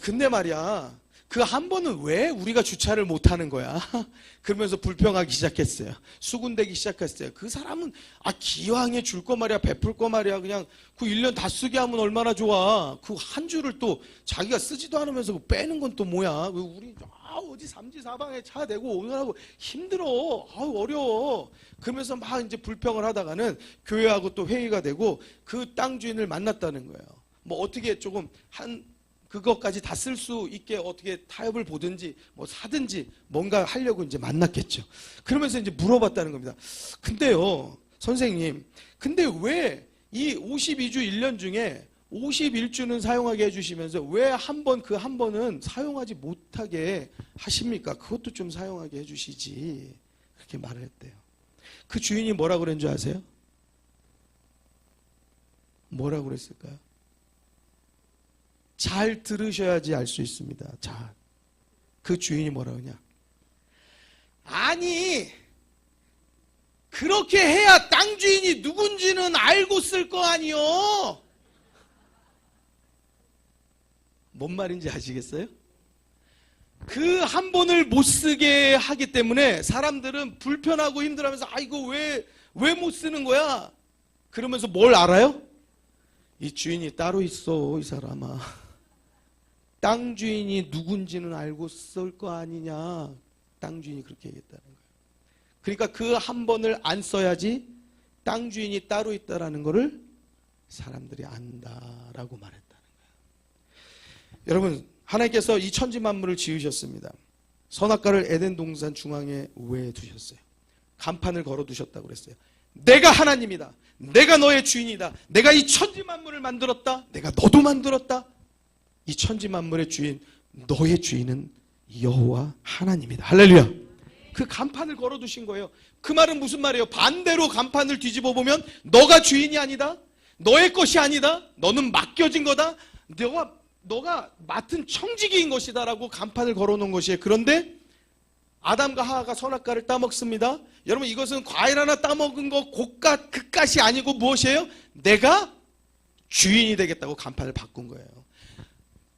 근데 말이야, 그 한 번은 왜 우리가 주차를 못하는 거야? 그러면서 불평하기 시작했어요. 수군대기 시작했어요. 그 사람은 기왕에 줄 거 말이야, 베풀 거 말이야, 그냥 그 1년 다 쓰게 하면 얼마나 좋아. 그 한 주를 또 자기가 쓰지도 않으면서 빼는 건 또 뭐야. 우리 어디 삼지사방에 차 대고 오느라고 힘들어. 어려워. 그러면서 막 이제 불평을 하다가는 교회하고 또 회의가 되고 그 땅 주인을 만났다는 거예요. 뭐 어떻게 조금 그것까지 다 쓸 수 있게 어떻게 타협을 보든지 뭐 사든지 뭔가 하려고 이제 만났겠죠. 그러면서 이제 물어봤다는 겁니다. 근데요, 선생님, 근데 왜 이 52주 1년 중에 51주는 사용하게 해주시면서 왜 그 한 번은 사용하지 못하게 하십니까? 그것도 좀 사용하게 해주시지. 그렇게 말을 했대요. 그 주인이 뭐라고 그랬는 줄 아세요? 뭐라고 그랬을까요? 잘 들으셔야지 알 수 있습니다. 자, 그 주인이 뭐라 그러냐? 아니, 그렇게 해야 땅 주인이 누군지는 알고 쓸 거 아니요? 뭔 말인지 아시겠어요? 그 한 번을 못 쓰게 하기 때문에 사람들은 불편하고 힘들어하면서 이거 왜 못 쓰는 거야? 그러면서 뭘 알아요? 이 주인이 따로 있어, 이 사람아. 땅 주인이 누군지는 알고 쓸 거 아니냐. 땅 주인이 그렇게 얘기했다는 거예요. 그러니까 그 한 번을 안 써야지 땅 주인이 따로 있다라는 거를 사람들이 안다라고 말했다는 거예요. 여러분, 하나님께서 이 천지 만물을 지으셨습니다. 선악과를 에덴 동산 중앙에 왜 두셨어요? 간판을 걸어 두셨다고 그랬어요. 내가 하나님이다. 내가 너의 주인이다. 내가 이 천지 만물을 만들었다. 내가 너도 만들었다. 이 천지 만물의 주인, 너의 주인은 여호와 하나님이다. 할렐루야. 그 간판을 걸어두신 거예요. 그 말은 무슨 말이에요? 반대로 간판을 뒤집어 보면 너가 주인이 아니다. 너의 것이 아니다. 너는 맡겨진 거다. 너가 맡은 청지기인 것이다 라고 간판을 걸어놓은 것이에요. 그런데 아담과 하와가 선악과를 따먹습니다. 여러분, 이것은 과일 하나 따먹은 거 그깟이 아니고 무엇이에요? 내가 주인이 되겠다고 간판을 바꾼 거예요.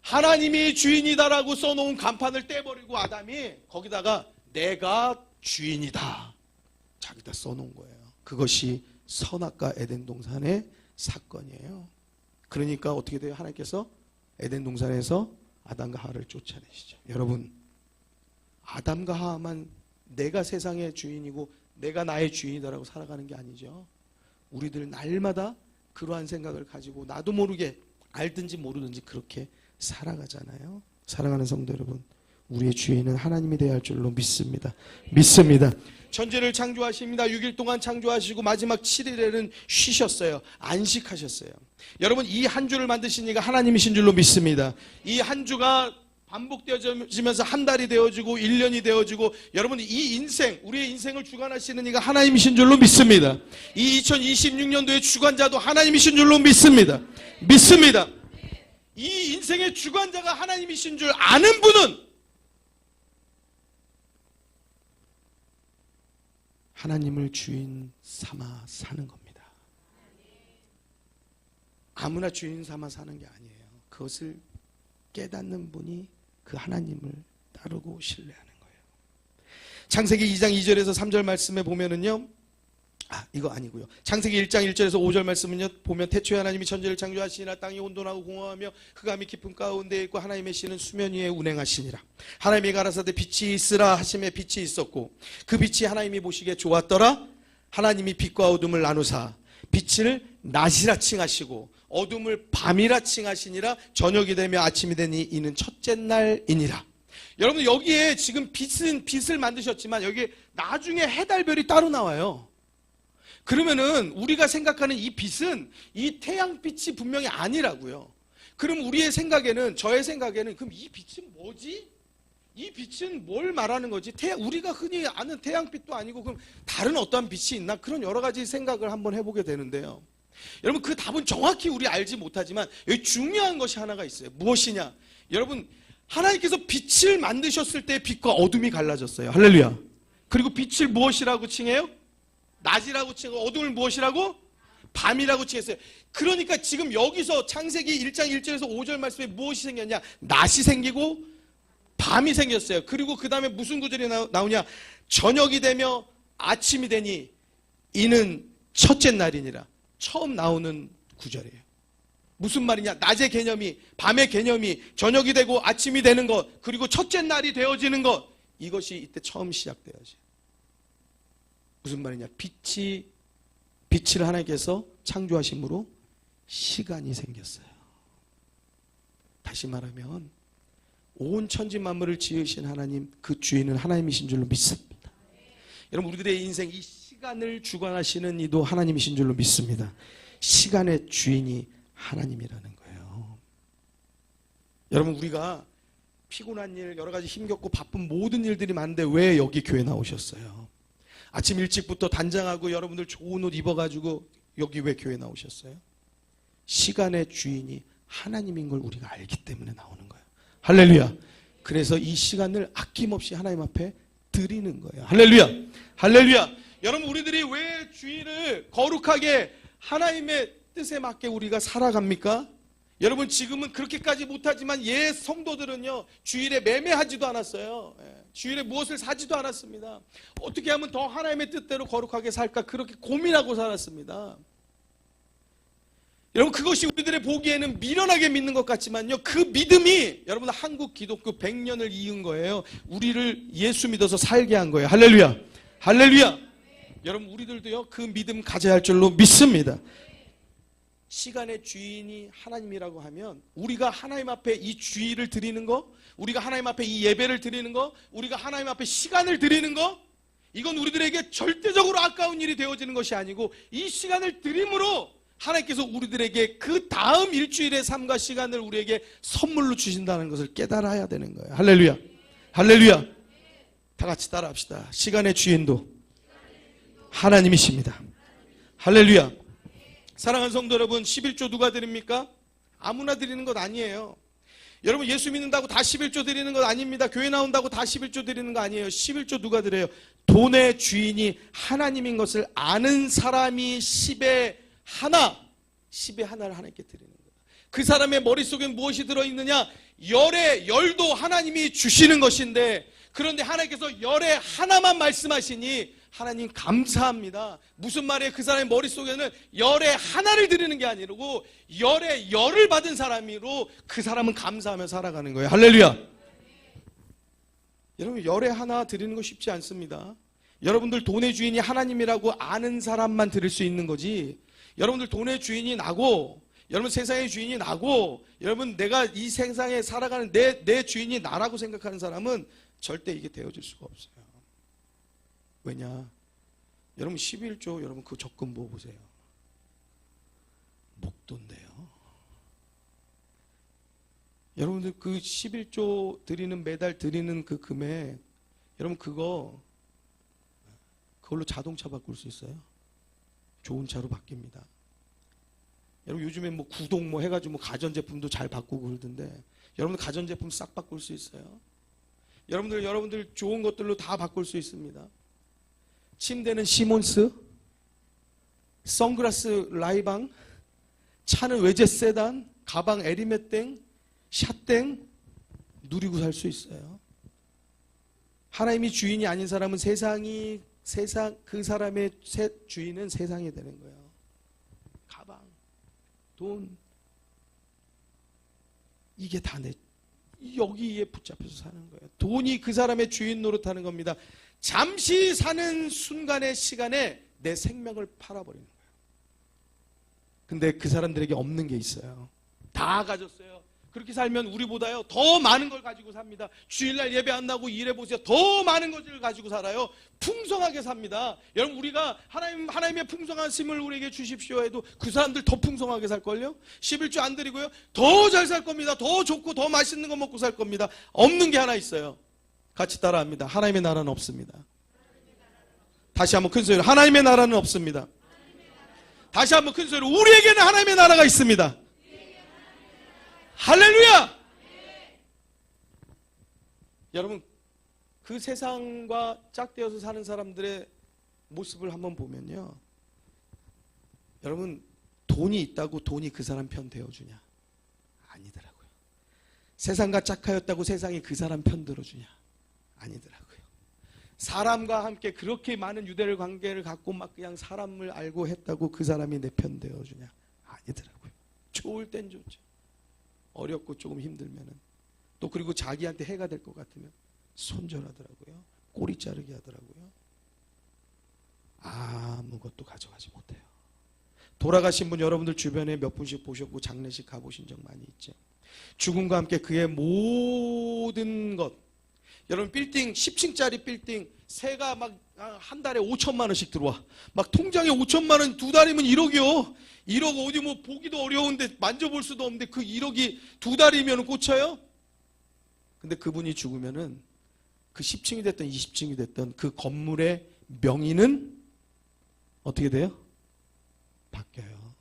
하나님이 주인이다라고 써놓은 간판을 떼버리고 아담이 거기다가 내가 주인이다 자기다 써놓은 거예요. 그것이 선악과 에덴 동산의 사건이에요. 그러니까 어떻게 돼요? 하나님께서 에덴 동산에서 아담과 하와를 쫓아내시죠. 여러분, 아담과 하와만 내가 세상의 주인이고 내가 나의 주인이다라고 살아가는 게 아니죠. 우리들 날마다 그러한 생각을 가지고 나도 모르게 알든지 모르든지 그렇게 살아가잖아요. 사랑하는 성도 여러분, 우리의 주인은 하나님이 되어야 할 줄로 믿습니다. 천지를 창조하십니다. 6일 동안 창조하시고 마지막 7일에는 쉬셨어요. 안식하셨어요. 여러분, 이 한 주를 만드신 이가 하나님이신 줄로 믿습니다. 이 한 주가 반복되어지면서 한 달이 되어지고 1년이 되어지고, 여러분, 이 인생, 우리의 인생을 주관하시는 이가 하나님이신 줄로 믿습니다. 이 2026년도의 주관자도 하나님이신 줄로 믿습니다. 이 인생의 주관자가 하나님이신 줄 아는 분은 하나님을 주인 삼아 사는 겁니다. 아무나 주인 삼아 사는 게 아니에요. 그것을 깨닫는 분이 그 하나님을 따르고 신뢰하는 거예요. 창세기 2장 2절에서 3절 말씀에 보면은요, 이거 아니고요. 창세기 1장 1절에서 5절 말씀은요, 보면 태초에 하나님이 천지를 창조하시니라. 땅이 온돈하고 공허하며 흑암이 깊은 가운데 있고 하나님의 씨는 수면 위에 운행하시니라. 하나님이 가라사대 빛이 있으라 하심에 빛이 있었고 그 빛이 하나님이 보시기에 좋았더라. 하나님이 빛과 어둠을 나누사 빛을 낮이라 칭하시고 어둠을 밤이라 칭하시니라. 저녁이 되며 아침이 되니 이는 첫째 날이니라. 여러분, 여기에 지금 빛을 만드셨지만 여기에 나중에 해달별이 따로 나와요. 그러면은 우리가 생각하는 이 빛은 이 태양빛이 분명히 아니라고요. 그럼 우리의 생각에는, 저의 생각에는, 그럼 이 빛은 뭐지? 이 빛은 뭘 말하는 거지? 우리가 흔히 아는 태양빛도 아니고 그럼 다른 어떠한 빛이 있나? 그런 여러 가지 생각을 한번 해보게 되는데요. 여러분, 그 답은 정확히 우리 알지 못하지만 여기 중요한 것이 하나가 있어요. 무엇이냐? 여러분, 하나님께서 빛을 만드셨을 때 빛과 어둠이 갈라졌어요. 할렐루야. 그리고 빛을 무엇이라고 칭해요? 낮이라고 칭하고 어둠을 무엇이라고? 밤이라고 칭했어요. 그러니까 지금 여기서 창세기 1장 1절에서 5절 말씀에 무엇이 생겼냐? 낮이 생기고 밤이 생겼어요. 그리고 그 다음에 무슨 구절이 나오냐? 저녁이 되며 아침이 되니 이는 첫째 날이니라. 처음 나오는 구절이에요. 무슨 말이냐? 낮의 개념이, 밤의 개념이, 저녁이 되고 아침이 되는 것, 그리고 첫째 날이 되어지는 것, 이것이 이때 처음 시작되어져요. 무슨 말이냐? 빛을 하나님께서 창조하심으로 시간이 생겼어요. 다시 말하면 온 천지 만물을 지으신 하나님, 그 주인은 하나님이신 줄로 믿습니다. 여러분, 우리들의 인생 이 시간을 주관하시는 이도 하나님이신 줄로 믿습니다. 시간의 주인이 하나님이라는 거예요. 여러분, 우리가 피곤한 일, 여러 가지 힘겹고 바쁜 모든 일들이 많은데 왜 여기 교회 나오셨어요? 아침 일찍부터 단장하고 여러분들 좋은 옷 입어가지고 여기 왜 교회 나오셨어요? 시간의 주인이 하나님인 걸 우리가 알기 때문에 나오는 거예요. 할렐루야. 그래서 이 시간을 아낌없이 하나님 앞에 드리는 거예요. 할렐루야. 할렐루야. 여러분, 우리들이 왜 주일을 거룩하게 하나님의 뜻에 맞게 우리가 살아갑니까? 여러분, 지금은 그렇게까지 못하지만 옛 성도들은요, 주일에 매매하지도 않았어요. 주일에 무엇을 사지도 않았습니다. 어떻게 하면 더 하나님의 뜻대로 거룩하게 살까, 그렇게 고민하고 살았습니다. 여러분, 그것이 우리들의 보기에는 미련하게 믿는 것 같지만요, 그 믿음이 여러분 한국 기독교 100년을 이은 거예요. 우리를 예수 믿어서 살게 한 거예요. 할렐루야. 할렐루야. 여러분, 우리들도요, 그 믿음 가져야 할 줄로 믿습니다. 시간의 주인이 하나님이라고 하면 우리가 하나님 앞에 이 주일을 드리는 거, 우리가 하나님 앞에 이 예배를 드리는 거, 우리가 하나님 앞에 시간을 드리는 거, 이건 우리들에게 절대적으로 아까운 일이 되어지는 것이 아니고, 이 시간을 드림으로 하나님께서 우리들에게 그 다음 일주일의 삶과 시간을 우리에게 선물로 주신다는 것을 깨달아야 되는 거예요. 할렐루야. 할렐루야. 다 같이 따라합시다. 시간의 주인도 하나님이십니다. 할렐루야. 사랑하는 성도 여러분, 11조 누가 드립니까? 아무나 드리는 것 아니에요. 여러분, 예수 믿는다고 다 11조 드리는 것 아닙니다. 교회 나온다고 다 11조 드리는 거 아니에요. 11조 누가 드려요? 돈의 주인이 하나님인 것을 아는 사람이 10의 하나를 하나님께 드리는 거예요. 그 사람의 머릿속에 무엇이 들어있느냐? 열도 하나님이 주시는 것인데, 그런데 하나님께서 열의 하나만 말씀하시니 하나님 감사합니다. 무슨 말이에요? 그 사람의 머릿속에는 열의 하나를 드리는 게 아니고 열의 열을 받은 사람으로 그 사람은 감사하며 살아가는 거예요. 할렐루야. 여러분, 열의 하나 드리는 거 쉽지 않습니다. 여러분들 돈의 주인이 하나님이라고 아는 사람만 드릴 수 있는 거지, 여러분들 돈의 주인이 나고, 여러분 세상의 주인이 나고, 여러분 내가 이 세상에 살아가는 내 주인이 나라고 생각하는 사람은 절대 이게 되어질 수가 없어요. 왜냐? 여러분 11조, 여러분 그 적금 보세요. 목돈데요. 여러분들 그 11조 드리는, 매달 드리는 그 금액, 여러분 그걸로 자동차 바꿀 수 있어요. 좋은 차로 바뀝니다. 여러분 요즘에 뭐 구독 뭐 해가지고 뭐 가전제품도 잘 바꾸고 그러던데, 여러분들 가전제품 싹 바꿀 수 있어요. 여러분들 좋은 것들로 다 바꿀 수 있습니다. 침대는 시몬스, 선글라스 라이방, 차는 외제 세단, 가방 에리메땡, 샷땡 누리고 살 수 있어요. 하나님이 주인이 아닌 사람은 그 사람의 주인은 세상이 되는 거예요. 가방, 돈, 이게 다 여기에 붙잡혀서 사는 거예요. 돈이 그 사람의 주인 노릇하는 겁니다. 잠시 사는 순간의 시간에 내 생명을 팔아버리는 거예요. 근데 그 사람들에게 없는 게 있어요. 다 가졌어요. 그렇게 살면 우리보다요 더 많은 걸 가지고 삽니다. 주일날 예배 안 나고 일해 보세요. 더 많은 것을 가지고 살아요. 풍성하게 삽니다. 여러분, 우리가 하나님의 풍성하심을 우리에게 주십시오 해도 그 사람들 더 풍성하게 살걸요. 11조 안 드리고요 더 잘 살 겁니다. 더 좋고 더 맛있는 거 먹고 살 겁니다. 없는 게 하나 있어요. 같이 따라합니다. 하나님의 나라는 없습니다. 다시 한번 큰 소리로, 하나님의 나라는 없습니다. 다시 한번 큰 소리로, 우리에게는 하나님의 나라가 있습니다. 할렐루야! 여러분, 그 세상과 짝되어서 사는 사람들의 모습을 한번 보면요, 여러분, 돈이 있다고 돈이 그 사람 편 되어주냐? 아니더라고요. 세상과 짝하였다고 세상이 그 사람 편 들어주냐? 아니더라고요. 사람과 함께 그렇게 많은 유대를 관계를 갖고 막 그냥 사람을 알고 했다고 그 사람이 내 편 되어주냐? 아니더라고요. 좋을 땐 좋죠. 어렵고 조금 힘들면은, 또 그리고 자기한테 해가 될 것 같으면 손절하더라고요. 꼬리 자르게 하더라고요. 아무것도 가져가지 못해요. 돌아가신 분 여러분들 주변에 몇 분씩 보셨고 장례식 가보신 적 많이 있죠. 죽음과 함께 그의 모든 것, 여러분 빌딩 10층짜리 빌딩 세가 막 한 달에 5천만 원씩 들어와. 막 통장에 5천만 원 두 달이면 1억이요. 1억 어디 뭐 보기도 어려운데 만져볼 수도 없는데 그 1억이 두 달이면 꽂혀요? 근데 그분이 죽으면은 그 10층이 됐던 20층이 됐던 그 건물의 명의는 어떻게 돼요? 바뀌어요.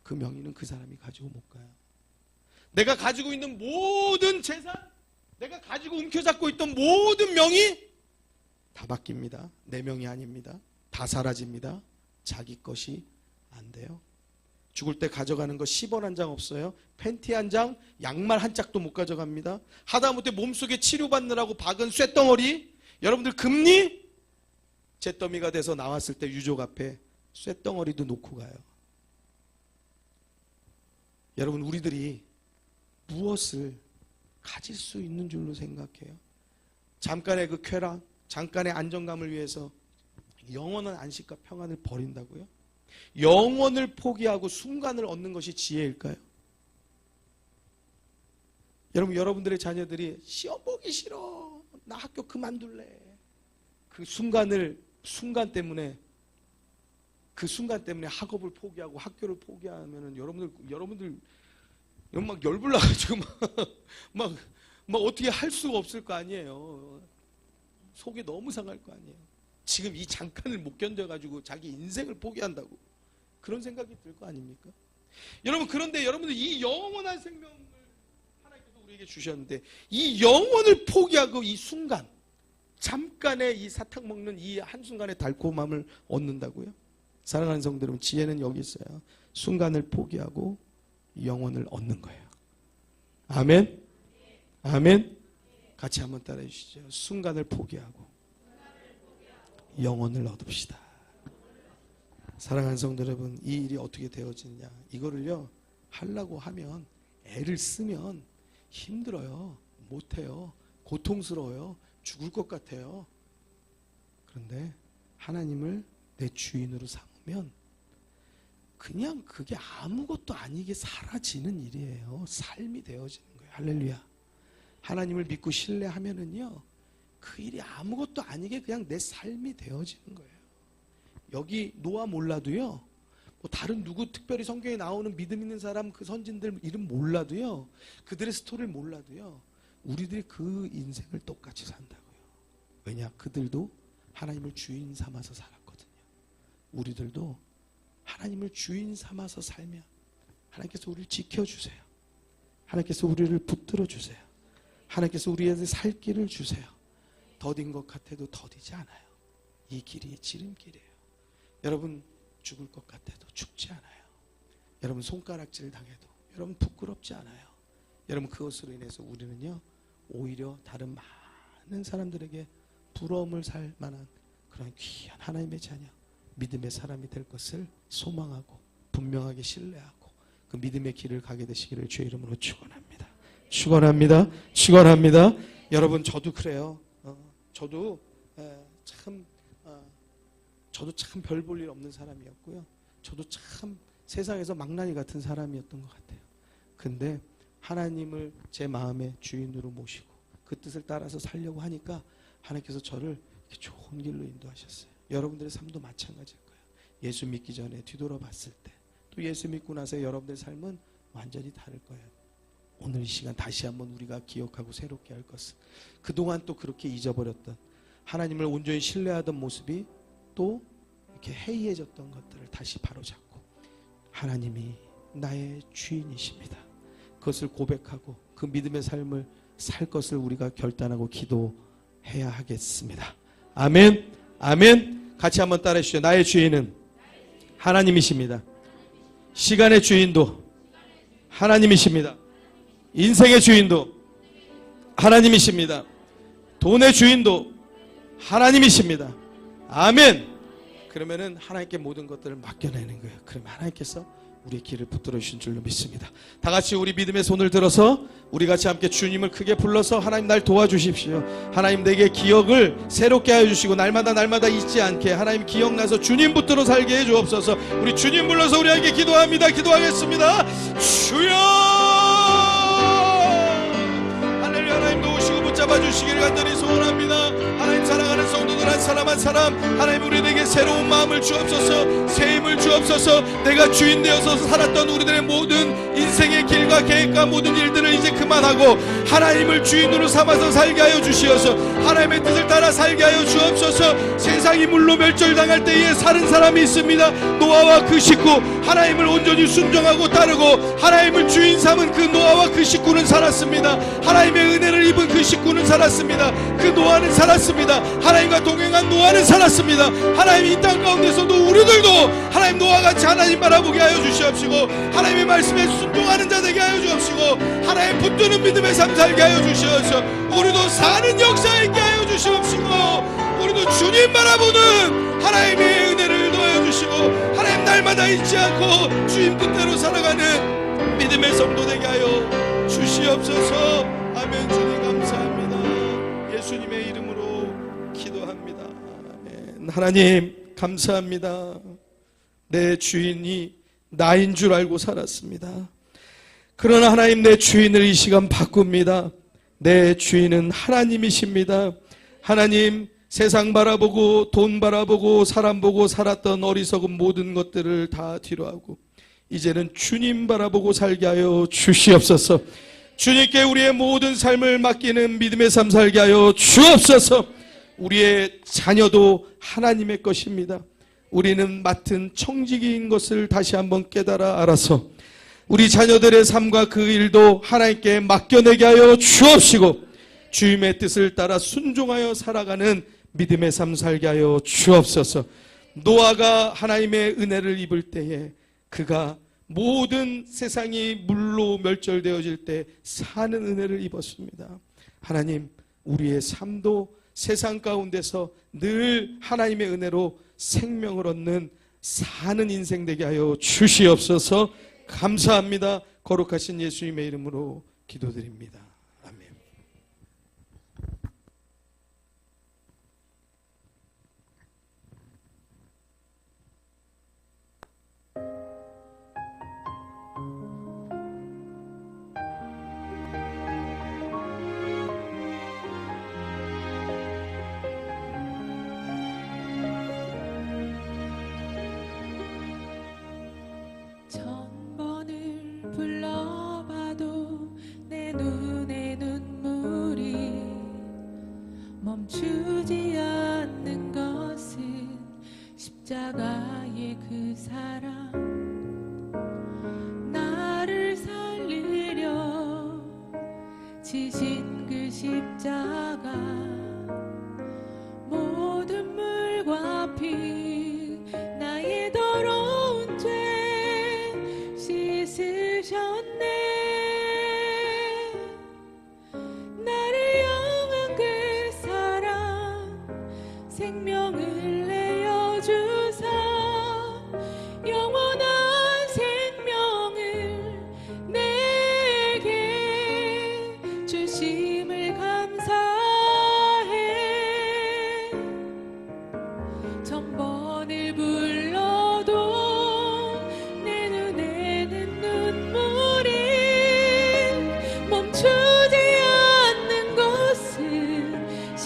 그 명의는 그 사람이 가지고 못 가요. 내가 가지고 있는 모든 재산, 내가 가지고 움켜잡고 있던 모든 명의 다 바뀝니다. 내 명이 아닙니다. 다 사라집니다. 자기 것이 안 돼요. 죽을 때 가져가는 거 10원 한 장 없어요. 팬티 한 장, 양말 한 짝도 못 가져갑니다. 하다못해 몸속에 치료받느라고 박은 쇳덩어리, 여러분들 금리 잿더미가 돼서 나왔을 때 유족 앞에 쇳덩어리도 놓고 가요. 여러분, 우리들이 무엇을 가질 수 있는 줄로 생각해요? 잠깐의 그 쾌락, 잠깐의 안정감을 위해서 영원한 안식과 평안을 버린다고요? 영원을 포기하고 순간을 얻는 것이 지혜일까요? 여러분, 여러분들의 자녀들이 시험 보기 싫어, 나 학교 그만둘래, 그 순간 때문에 학업을 포기하고 학교를 포기하면은 여러분들 막 열불 나가지고 막 어떻게 할 수가 없을 거 아니에요. 속이 너무 상할 거 아니에요. 지금 이 잠깐을 못 견뎌가지고 자기 인생을 포기한다고 그런 생각이 들 거 아닙니까? 여러분, 그런데 여러분들 이 영원한 생명을 하나님께서 우리에게 주셨는데 이 영원을 포기하고 이 순간, 잠깐의 이 사탕 먹는 이 한순간의 달콤함을 얻는다고요? 사랑하는 성도 여러분, 지혜는 여기 있어요. 순간을 포기하고 영원을 얻는 거예요. 아멘? 아멘? 같이 한번 따라해 주시죠. 순간을 포기하고 영원을 얻읍시다. 사랑하는 성도 여러분, 이 일이 어떻게 되어지느냐, 이거를요 하려고 하면, 애를 쓰면 힘들어요. 못해요. 고통스러워요. 죽을 것 같아요. 그런데 하나님을 내 주인으로 삼으면 그냥 그게 아무것도 아니게 사라지는 일이에요. 삶이 되어지는 거예요. 할렐루야. 하나님을 믿고 신뢰하면은요, 그 일이 아무것도 아니게 그냥 내 삶이 되어지는 거예요. 여기 노아 몰라도요, 뭐 다른 누구 특별히 성경에 나오는 믿음 있는 사람, 그 선진들 이름 몰라도요, 그들의 스토리를 몰라도요, 우리들이 그 인생을 똑같이 산다고요. 왜냐? 그들도 하나님을 주인 삼아서 살았거든요. 우리들도 하나님을 주인 삼아서 살면 하나님께서 우리를 지켜주세요. 하나님께서 우리를 붙들어 주세요. 하나님께서 우리에게 살 길을 주세요. 더딘 것 같아도 더디지 않아요. 이 길이 지름길이에요. 여러분, 죽을 것 같아도 죽지 않아요. 여러분, 손가락질 당해도 여러분 부끄럽지 않아요. 여러분, 그것으로 인해서 우리는요, 오히려 다른 많은 사람들에게 부러움을 살 만한 그런 귀한 하나님의 자녀, 믿음의 사람이 될 것을 소망하고 분명하게 신뢰하고 그 믿음의 길을 가게 되시기를 주의 이름으로 축원합니다. 축원합니다. 축원합니다. 여러분, 저도 그래요. 저도 참 별 볼 일 없는 사람이었고요. 저도 참 세상에서 망나니 같은 사람이었던 것 같아요. 근데 하나님을 제 마음의 주인으로 모시고 그 뜻을 따라서 살려고 하니까 하나님께서 저를 좋은 길로 인도하셨어요. 여러분들의 삶도 마찬가지일 거예요. 예수 믿기 전에 뒤돌아봤을 때, 또 예수 믿고 나서 여러분들의 삶은 완전히 다를 거예요. 오늘 이 시간 다시 한번 우리가 기억하고 새롭게 할 것은, 그동안 또 그렇게 잊어버렸던, 하나님을 온전히 신뢰하던 모습이 또 이렇게 해이해졌던 것들을 다시 바로잡고 하나님이 나의 주인이십니다, 그것을 고백하고 그 믿음의 삶을 살 것을 우리가 결단하고 기도해야 하겠습니다. 아멘. 아멘. 같이 한번 따라해 주시죠. 나의 주인은 하나님이십니다. 시간의 주인도 하나님이십니다. 인생의 주인도 하나님이십니다. 돈의 주인도 하나님이십니다. 아멘. 그러면은 하나님께 모든 것들을 맡겨내는 거예요. 그러면 하나님께서 우리의 길을 붙들어 주신 줄로 믿습니다. 다 같이 우리 믿음의 손을 들어서 우리 같이 함께 주님을 크게 불러서 하나님 날 도와주십시오. 하나님 내게 기억을 새롭게 하여 주시고 날마다 잊지 않게 하나님 기억나서 주님 붙들어 살게 해 주옵소서. 우리 주님 불러서 우리에게 기도합니다. 기도하겠습니다. 주여, 할렐루야. 하나님 도우시고 붙잡아 주시기를 간절히 소원합니다. 하나님 사랑하는 성도들 한 사람 한 사람, 하나님 우리에게 새로운 마음을 주옵소서, 새 힘을 주옵소서. 내가 주인 되어서 살았던 우리들의 모든 인생의 길과 계획과 모든 일들을 이제 그만하고 하나님을 주인으로 삼아서 살게 하여 주시어서 하나님의 뜻을 따라 살게 하여 주옵소서. 세상이 물로 멸절당할 때에 사는 사람이 있습니다. 노아와 그 식구, 하나님을 온전히 순종하고 따르고 하나님을 주인 삼은 그 노아와 그 식구는 살았습니다. 하나님의 은혜를 입은 그 식구는 살았습니다. 그 노아는 살았습니다. 하나님과 동행한 노아는 살았습니다. 하나님 이 땅 가운데서도 우리들도 하나님 노아같이 하나님 바라보게 하여 주시옵시고 하나님의 말씀에 순종하는 자 되게 하여 주옵시고 하나님 붙드는 믿음의 삶 살게 하여 주시옵소서. 우리도 사는 역사 있게 하여 주시옵시고 우리도 주님 바라보는 하나님의 은혜를 더하여 주시고 하나님 날마다 잊지 않고 주님 뜻대로 살아가는 믿음의 성도 되게 하여 주시옵소서. 아멘. 주님 감사합니다. 예수님의 이름으로 기도합니다. 아멘. 하나님 감사합니다. 내 주인이 나인 줄 알고 살았습니다. 그러나 하나님 내 주인을 이 시간 바꿉니다. 내 주인은 하나님이십니다. 하나님 세상 바라보고 돈 바라보고 사람 보고 살았던 어리석은 모든 것들을 다 뒤로하고 이제는 주님 바라보고 살게 하여 주시옵소서. 주님께 우리의 모든 삶을 맡기는 믿음의 삶 살게 하여 주옵소서. 우리의 자녀도 하나님의 것입니다. 우리는 맡은 청지기인 것을 다시 한번 깨달아 알아서 우리 자녀들의 삶과 그 일도 하나님께 맡겨내게 하여 주옵시고 주님의 뜻을 따라 순종하여 살아가는 믿음의 삶 살게 하여 주옵소서. 노아가 하나님의 은혜를 입을 때에 그가 모든 세상이 물로 멸절되어질 때 사는 은혜를 입었습니다. 하나님 우리의 삶도 세상 가운데서 늘 하나님의 은혜로 생명을 얻는 사는 인생 되게 하여 주시옵소서. 감사합니다. 거룩하신 예수님의 이름으로 기도드립니다. 아멘. 불러봐도 내 눈에 눈물이 멈추지 않는 것은 십자가의 그 사랑 나를 살리려 지신 그 십자가 모든 물과 피 나의 더러운 죄 씻으셨네. 나를 향한 그 사랑 생명을 내어주사 영원한 생명을 내게 주심을 감사해. 천번을 불러도 내 눈에는 눈물이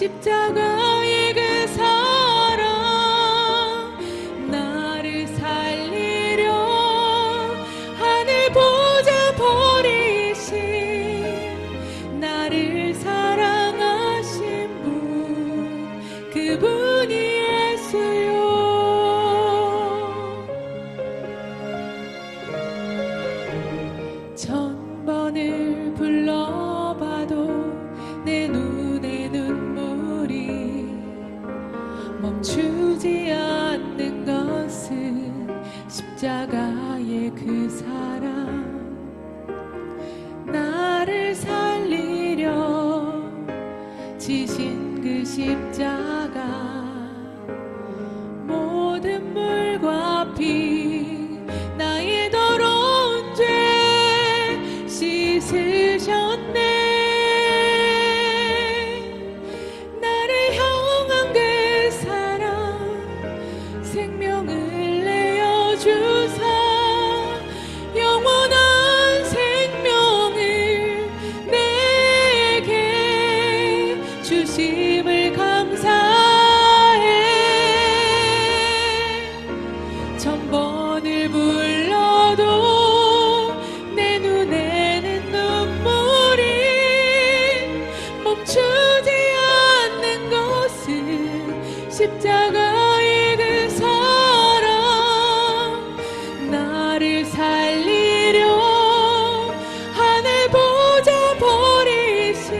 십자가의 그 사랑 나를 살리려 하늘 보좌 버리신 나를 사랑하신 분 그분이 예수요. 천번을 불러봐도 내 눈에 눈물이 멈추지 않는 것은 십자가의 그 사랑 나를 살리려 지신 그 십자가 모든 물과 피 나의 더러운 죄 씻으셨네. 나를 향한 그 사랑 생명을 내어주사 영원한 생명을 내게 주심을 감사해. 천번을 불러도 내 눈에는 눈물이 멈추지 않는 것은 십자가의 그 사랑 나를 살리려 하늘 보좌 버리신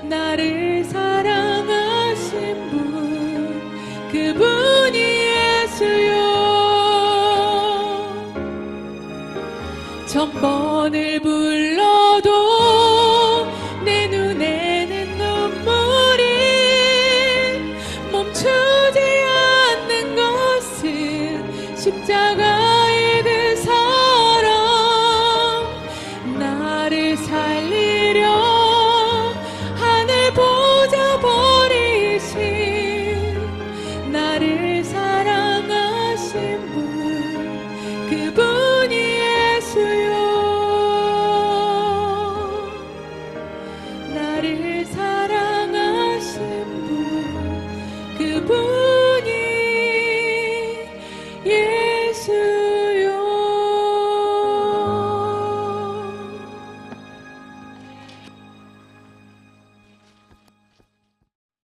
나를 사랑하신 분 그분이 예수요. 천번을 불러도 내 눈에는 눈물이 멈추지 않는 것은 십자가의 그 사랑 나를 살리려 하늘 보좌 버리신 나를 사랑하신 분 그분이 예수요. 나를